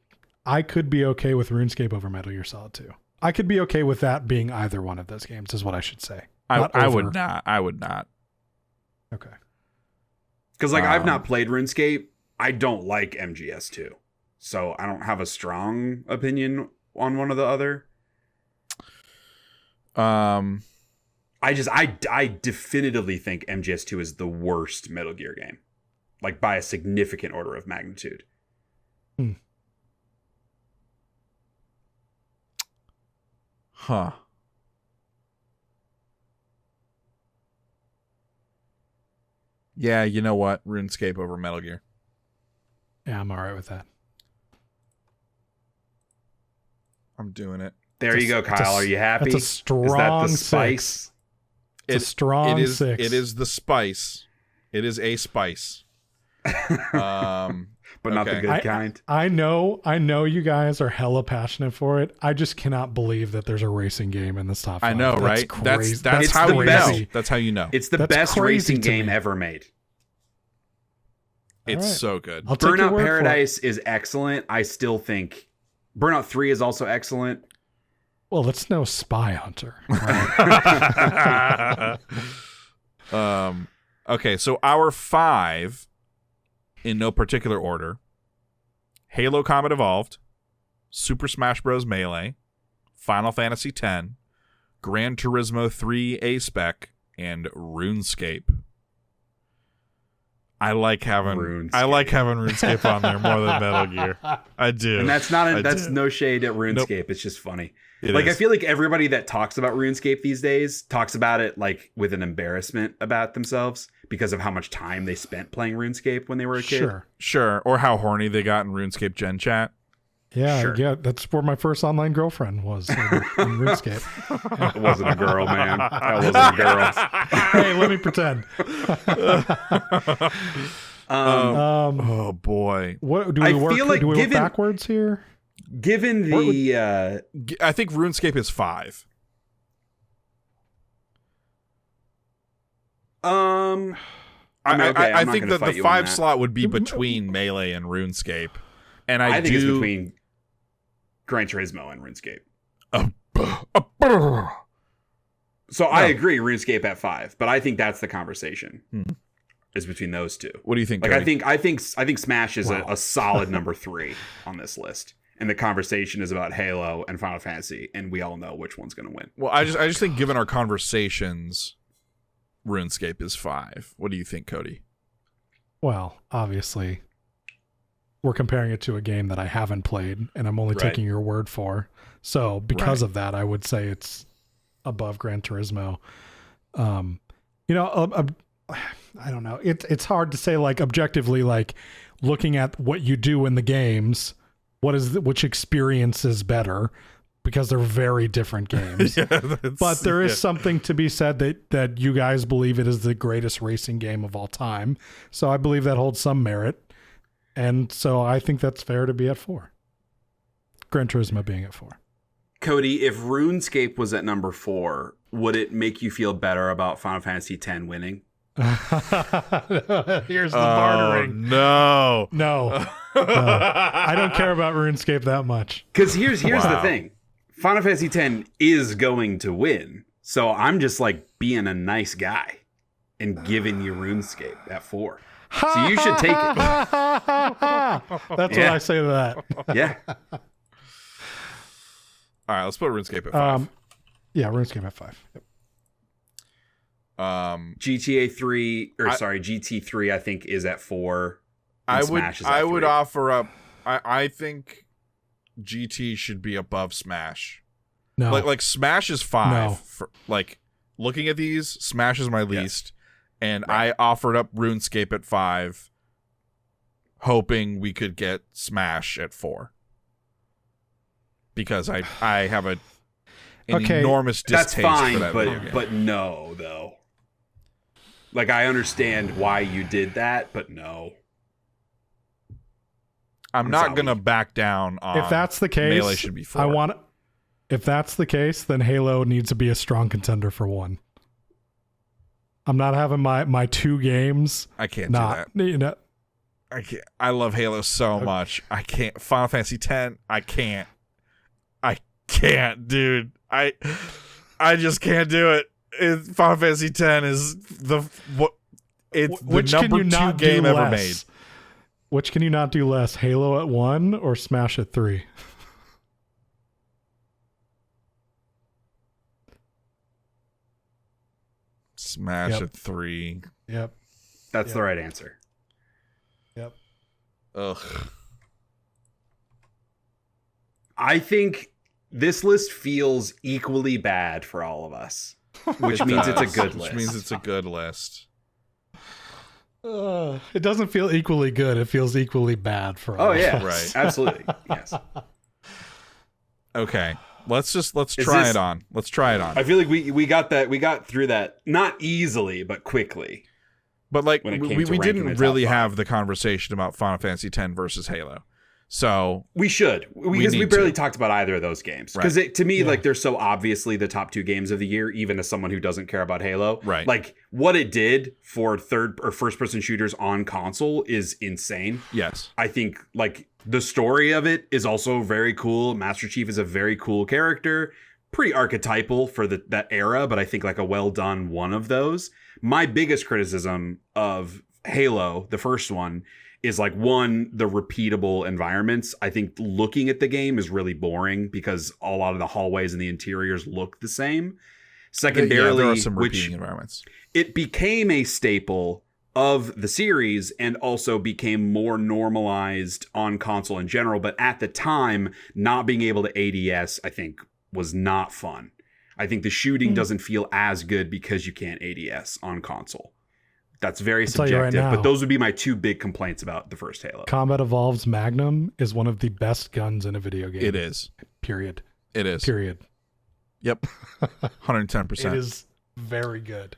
be okay with RuneScape over Metal Gear Solid 2. I could be okay with that being either one of those games, is what I should say. I would not. Okay. Because like I've not played RuneScape. I don't like MGS2. So I don't have a strong opinion on one or the other. I definitively think MGS2 is the worst Metal Gear game. Like by a significant order of magnitude. Huh. Yeah, you know what? RuneScape over Metal Gear. Yeah, I'm all right with that. I'm doing it. There you go, Kyle. Are you happy? That's a strong Is that the spice. spice? It's a strong 6. It is the spice. It is a spice. But not the good kind. I know you guys are hella passionate for it. I just cannot believe that there's a racing game in this top 5. I know, right? That's how you know. That's how you know. It's the best racing game ever made. It's so good. Burnout Paradise is excellent. I still think Burnout 3 is also excellent. Well, it's no Spyhunter. Right? Okay, so our 5, in no particular order: Halo Combat Evolved, Super Smash Bros. Melee, Final Fantasy X, Gran Turismo 3 A-Spec, and RuneScape. I like having RuneScape on there more than Metal Gear. I do. And that's no shade at RuneScape. Nope. It's just funny. I feel like everybody that talks about RuneScape these days talks about it like with an embarrassment about themselves because of how much time they spent playing RuneScape when they were a kid. Sure. Or how horny they got in RuneScape Gen Chat. Yeah, that's where my first online girlfriend was in RuneScape. Yeah. It wasn't a girl, man. That wasn't a girl. Hey, let me pretend. Oh boy. What do we work? Do we work backwards here? Given the, I think RuneScape is 5. I think that the 5 slot would be between Melee and RuneScape, and I think it's between Gran Turismo and RuneScape. So I agree, RuneScape at 5, but I think that's the conversation is between those two. What do you think? Like, Cody? I think Smash is a solid number 3 on this list. And the conversation is about Halo and Final Fantasy, and we all know which one's going to win. Well, I just think given our conversations, RuneScape is 5. What do you think, Cody? Well, obviously, we're comparing it to a game that I haven't played, and I'm only taking your word for. So because of that, I would say it's above Gran Turismo. I don't know. It's hard to say, like, objectively, like, looking at what you do in the games, which experience is better, because they're very different games. But there is something to be said that you guys believe it is the greatest racing game of all time. So I believe that holds some merit. And so I think that's fair to be at 4. Gran Turismo being at 4. Cody, if RuneScape was at number 4, would it make you feel better about Final Fantasy X winning? Here's the bartering. No. I don't care about RuneScape that much. Because here's the thing. Final Fantasy X is going to win. So I'm just like being a nice guy and giving you RuneScape at 4. So you should take it. That's what I say to that. Yeah. All right, let's put RuneScape at 5. Yeah, RuneScape at 5. Yep. GT3, I think, is at 4. I would offer up. I think GT should be above Smash. No, like Smash is 5. No. Like looking at these, Smash is my least, and I offered up RuneScape at 5, hoping we could get Smash at 4, because I have an enormous distaste for that video game. But no, though. Like, I understand why you did that, but no. I'm not going to back down on if that's the case, Melee should be 4. If that's the case, then Halo needs to be a strong contender for 1. I'm not having my 2 games. I can't do that. I can't. I love Halo so much. I can't. Final Fantasy X, I can't, dude. I just can't do it. Final Fantasy X is It's which the number can you 2 not game do ever less? made. Which can you not do less? Halo at 1 or Smash at 3? Smash at 3. Yep. That's the right answer. Yep. Ugh. I think this list feels equally bad for all of us, which means it's a good list. Which means it's a good list. It doesn't feel equally good. It feels equally bad for all Oh yeah, of us. right. Absolutely. Yes. Okay. Let's try it on. Let's try it on. I feel like we got through that not easily, but quickly. But like when it came we to ranking didn't the top really 5. have the conversation about Final Fantasy X versus Halo. So We should, because we barely talked about either of those games. Because to me, like, they're so obviously the top 2 games of the year, even as someone who doesn't care about Halo. Right. Like, what it did for third or first person shooters on console is insane. yes. I think, like, the story of it is also very cool. Master Chief is a very cool character. Pretty archetypal for that era, but I think, like, a well done one of those. My biggest criticism of Halo, the first one, is like, one, the repeatable environments. I think looking at the game is really boring because a lot of the hallways and the interiors look the same. Secondarily, there are some repeating environments. It became a staple of the series and also became more normalized on console in general. But at the time, not being able to ADS, I think, was not fun. I think the shooting doesn't feel as good because you can't ADS on console. That's very subjective, but those would be my 2 big complaints about the first Halo. Combat Evolved's Magnum is one of the best guns in a video game. It is. Period. It is. Period. Yep. 110%. It is very good.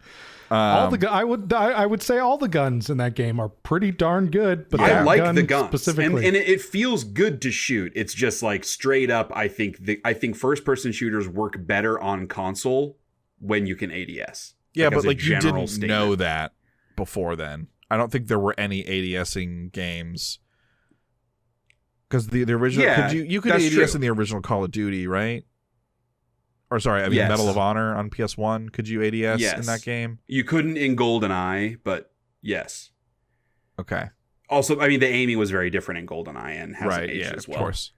I would say all the guns in that game are pretty darn good, but I like the guns specifically, and it feels good to shoot. It's just like straight up. I think first person shooters work better on console when you can ADS. Yeah, but like you didn't know that before then. I don't think there were any ADSing games because the original you could ADS true. In the original Call of Duty, right? Or sorry, I mean yes. Medal of Honor on PS1. Could you ADS in that game? You couldn't in GoldenEye, but yes. Okay. Also, I mean the aiming was very different in GoldenEye and has aged as well. Of course.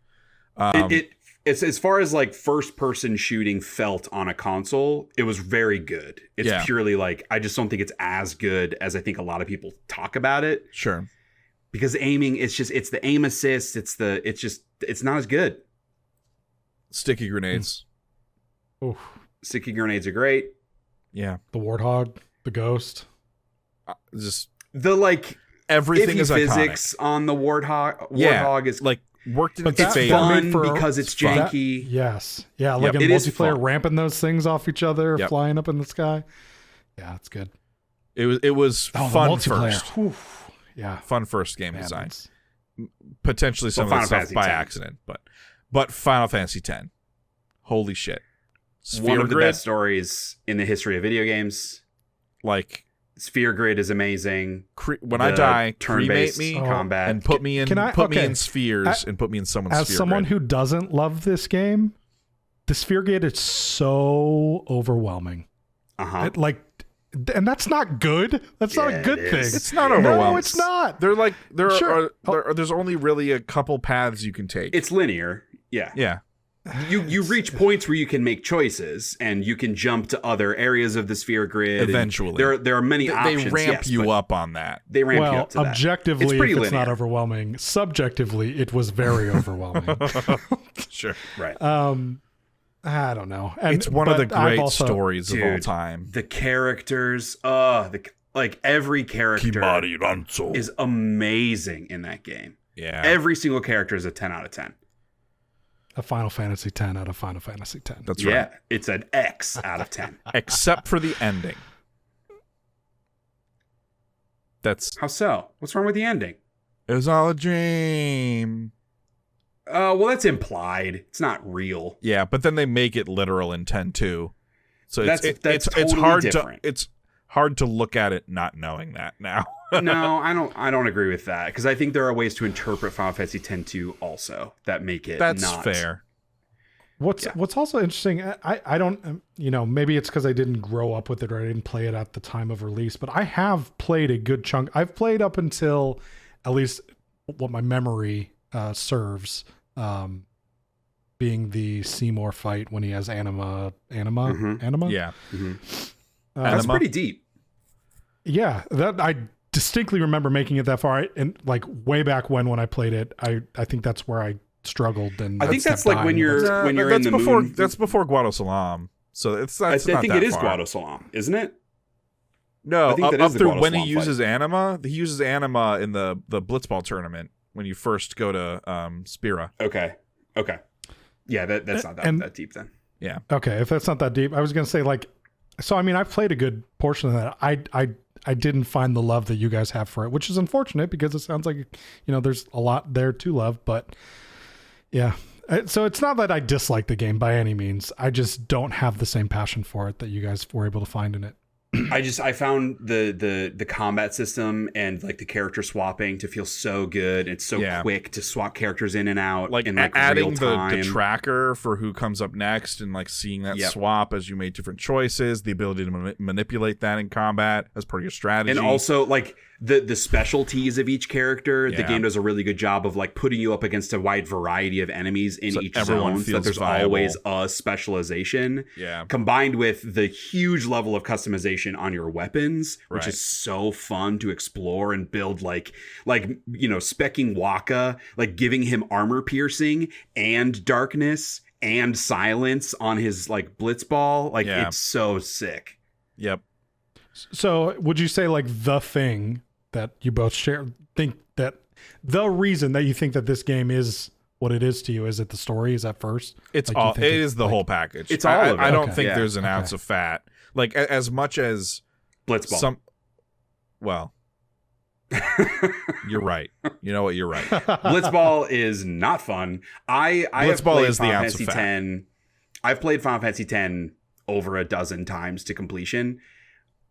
It's as far as like first person shooting felt on a console, it was very good. It's purely like I just don't think it's as good as I think a lot of people talk about it. Sure. Because aiming, it's the aim assist, it's not as good. Sticky grenades. Oof. Sticky grenades are great. Yeah. The Warthog, the Ghost. Just the like everything is physics iconic. On the Warthog is like worked in its it's favor. fun because it's janky. Yes. Yeah, like in multiplayer, ramping those things off each other, flying up in the sky. Yeah, it's good. It was fun first. Oof. Yeah. Fun first game design. Potentially some of the stuff by accident, but Final Fantasy X. Holy shit. Sphere One of the Grid, best stories in the history of video games. Like Sphere Grid is amazing. When I die, cremate turn-based me combat and put me in me in spheres and put me in someone's sphere. As someone who doesn't love this game, the Sphere Grid is so overwhelming. And that's not good. That's not a good thing. It's not overwhelming. No, it's not. There's only really a couple paths you can take. It's linear. Yeah. Yeah. You reach points where you can make choices and you can jump to other areas of the Sphere Grid. Eventually. There are many options. They ramp you up on that. They ramp you up to that. Objectively, it's not overwhelming. Subjectively, it was very overwhelming. Sure. Right. I don't know. It's one of the great stories of all time. The characters, like every character is amazing in that game. Yeah. Every single character is a 10 out of 10. A Final Fantasy X out of Final Fantasy X. That's right. Yeah, it's an X out of 10. Except for the ending. How so? What's wrong with the ending? It was all a dream. Well, that's implied. It's not real. Yeah, but then they make it literal in 10 too. So that's it's totally hard different. It's hard to look at it not knowing that now. No, I don't agree with that because I think there are ways to interpret Final Fantasy X-2 also that make it That's fair. What's also interesting, I don't, maybe it's because I didn't grow up with it or I didn't play it at the time of release, but I have played a good chunk. I've played up until at least what my memory serves, being the Seymour fight when he has anima. Yeah. Mm-hmm. That's pretty deep. Yeah, that I distinctly remember making it that far, and like way back when I played it, I think that's where I struggled. And I think that's like when you're in the moon. That's before Guado Salam, so that's I not think that it is far. Guado Salam, isn't it? No, I think that up is the through Guado when he Salam uses anima. He uses anima in the Blitzball tournament when you first go to Spira. Okay. Yeah, that's not that deep then. Yeah. Okay, if that's not that deep, I was gonna say like, so I mean, I've played a good portion of that. I didn't find the love that you guys have for it, which is unfortunate because it sounds like there's a lot there to love, but yeah. So it's not that I dislike the game by any means. I just don't have the same passion for it that you guys were able to find in it. I found the combat system and like the character swapping to feel so good. It's so quick to swap characters in and out, like, in like adding real time. the tracker for who comes up next and like seeing that swap as you made different choices, the ability to manipulate that in combat as part of your strategy, and also like the specialties of each character. The game does a really good job of like putting you up against a wide variety of enemies in each zone, so that there's always a specialization. Yeah, combined with the huge level of customization on your weapons, which is so fun to explore and build. Like specking Waka, like giving him armor piercing and darkness and silence on his like blitzball. Like it's so sick. Yep. So would you say like the thing that you both think that the reason that you think that this game is what it is to you, is it the story? Is that first? It's like, all. It is the whole package. It's all of it. I don't think there's an ounce of fat. Like as much as Blitzball. Well, you're right. You know what? You're right. Blitzball is not fun. Blitzball is the ounce of fat. I've played Final Fantasy X over a dozen times to completion.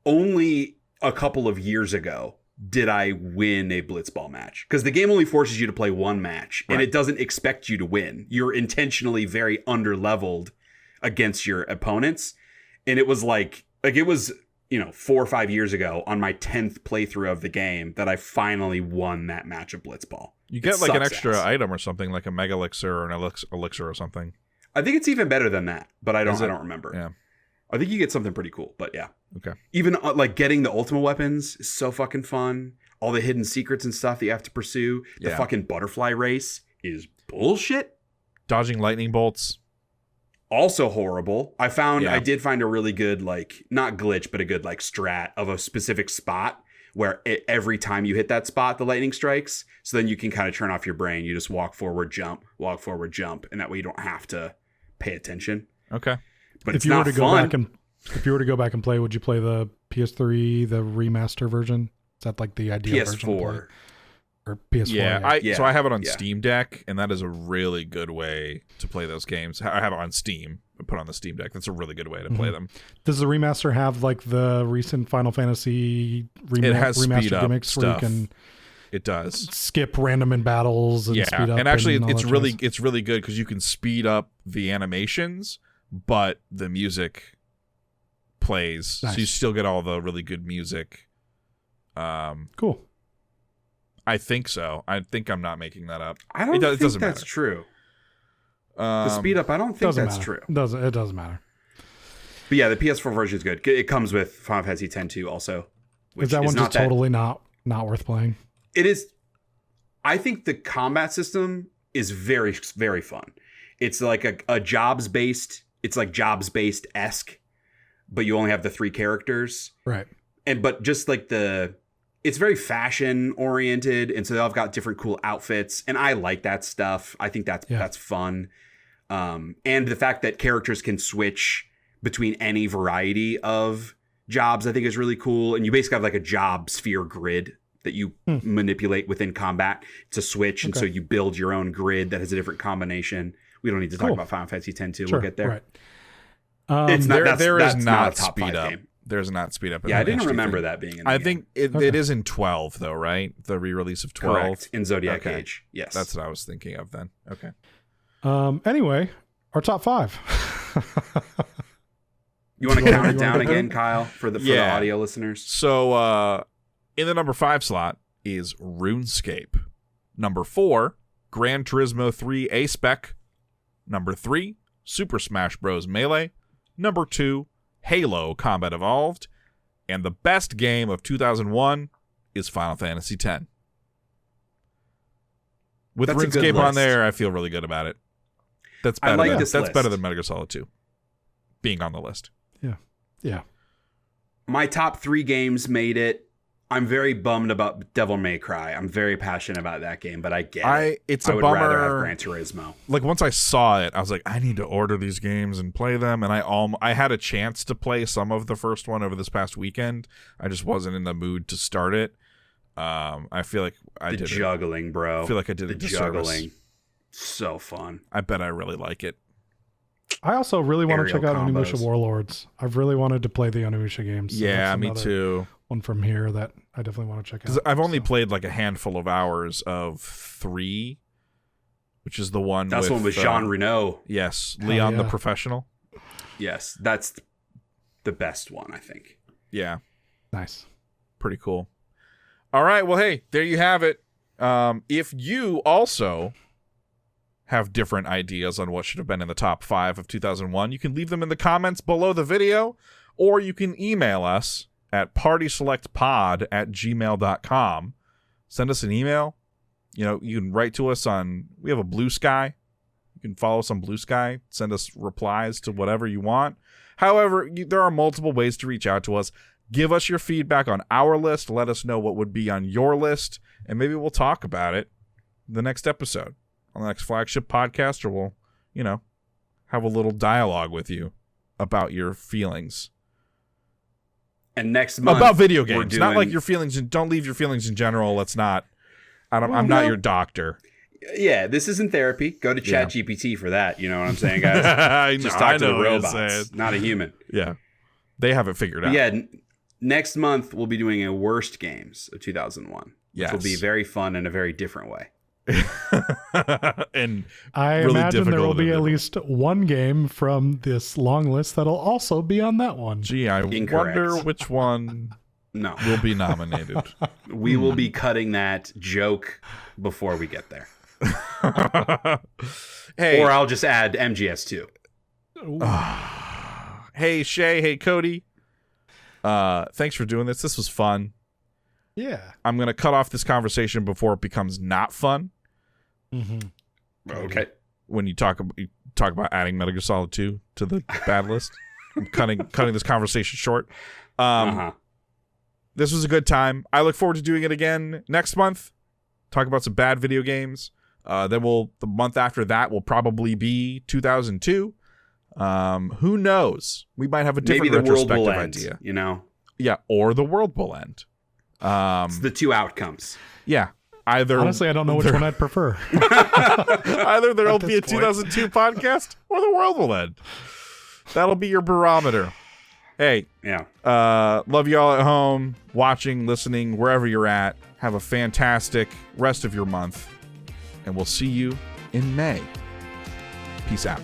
Only a couple of years ago did I win a Blitzball match, because the game only forces you to play one match, and it doesn't expect you to win. You're intentionally very under-leveled against your opponents. And it was like it was 4 or 5 years ago on my 10th playthrough of the game that I finally won that match of Blitzball. You get like an extra item or something, like a Mega Elixir or an Elixir or something. I think it's even better than that, but I don't remember. Yeah. I think you get something pretty cool, but yeah. Okay. Even like getting the ultimate weapons is so fucking fun. All the hidden secrets and stuff that you have to pursue. The fucking butterfly race is bullshit. Dodging lightning bolts. Also horrible. I did find a really good, like, not glitch, but a good like strat of a specific spot where every time you hit that spot, the lightning strikes. So then you can kind of turn off your brain. You just walk forward, jump, and that way you don't have to pay attention. Okay. But if you were to go back and play, would you play the PS3, the remaster version? Is that like the ideal version? PS4 or PS4? So I have it on Steam Deck, and that is a really good way to play those games. I have it on Steam. I put it on the Steam Deck. That's a really good way to play them. Does the remaster have like the recent Final Fantasy remaster gimmicks stuff. Where you can? It does skip random in battles and speed up. And actually, it's really good because you can speed up the animations, but the music plays, so you still get all the really good music. Cool. I think so. I think I'm not making that up. I don't think that's true. The speed up, I don't think that's true. It doesn't matter. But yeah, the PS4 version is good. It comes with Final Fantasy X 2 also. Is that one just totally not worth playing? It is. I think the combat system is very, very fun. It's like a jobs-based. It's like jobs-based-esque, but you only have the 3 characters. Right. But just like it's very fashion oriented, and so they've got different cool outfits, and I like that stuff. I think that's fun. And the fact that characters can switch between any variety of jobs, I think is really cool. And you basically have like a job sphere grid that you manipulate within combat to switch, and so you build your own grid that has a different combination. We don't need to talk about Final Fantasy X 2. We'll get there. Right. It's not. There is not a top speed 5 up. game. There's not speed up. Yeah, I didn't remember that being in the I game. think it is in 12 though, right? The re-release of 12. Correct. In Zodiac Age. Yes. That's what I was thinking of then. Okay. Anyway, our top 5. You want to count it down again, Kyle, for the audio listeners? So in the number 5 slot is RuneScape. Number 4, Gran Turismo 3 A-Spec. Number 3, Super Smash Bros. Melee. Number 2, Halo Combat Evolved. And the best game of 2001 is Final Fantasy X. With That's RuneScape on there, I feel really good about it. That's better. That's list. better than Metal Gear Solid 2 being on the list. Yeah. My top 3 games made it. I'm very bummed about Devil May Cry. I'm very passionate about that game, but I get it. It's a would bummer. rather have Gran Turismo. Like, once I saw it, I was like, I need to order these games and play them. And I had a chance to play some of the first one over this past weekend. I just wasn't in the mood to start it. I feel like I did juggling, bro. I feel like I did a disservice. Juggling. So fun. I bet I really like it. I also really want to check out combos. Onimusha Warlords. I've really wanted to play the Onimusha games. So Yeah, me too. One from here that I definitely want to check out. Because I've only played like a handful of hours of 3, which is the one That's with... one with Jean Reno. Yes, Leon yeah. the Professional. Yes, that's the best one, I think. Yeah, Nice. pretty cool. All right, well, hey, there you have it. If you also have different ideas on what should have been in the top 5 of 2001, you can leave them in the comments below the video, or you can email us at partyselectpod@gmail.com. Send us an email. You can write to us we have a Blue Sky. You can follow us on Blue Sky. Send us replies to whatever you want. However, there are multiple ways to reach out to us. Give us your feedback on our list. Let us know what would be on your list, and maybe we'll talk about it the next episode on the next flagship podcast, or we'll, have a little dialogue with you about your feelings. And next month About video games. Not like your feelings, and don't leave your feelings in general. Let's not. I'm not your doctor. Yeah, this isn't therapy. Go to ChatGPT for that. You know what I'm saying, guys? Just talk to the robots, not a human. Yeah. They have it figured out. Yeah, next month we'll be doing a worst games of 2001. Yes. Which will be very fun in a very different way. And I really imagine there will difficult be to at do. least one game from this long list that'll also be on that one. Gee, I Incorrect. wonder which one No, will be nominated. we will be cutting that joke before we get there. Hey, Or I'll just add MGS2. hey Shay, hey Cody. Thanks for doing this. This was fun. Yeah. I'm gonna cut off this conversation before it becomes not fun. Mm-hmm. Okay. When you talk about adding Metal Gear Solid 2 to the bad list, I'm cutting this conversation short. This was a good time. I look forward to doing it again next month. Talk about some bad video games. Then the month after that will probably be 2002. Who knows? We might have a different Maybe the world retrospective will end, idea. Yeah, or the world will end. it's the two outcomes. Yeah. Either Honestly, I don't know which one I'd prefer. either there'll be a this point. 2002 podcast or the world will end. That'll be your barometer. Hey, Yeah. love you all at home, watching, listening, wherever you're at. Have a fantastic rest of your month, and we'll see you in May. Peace out.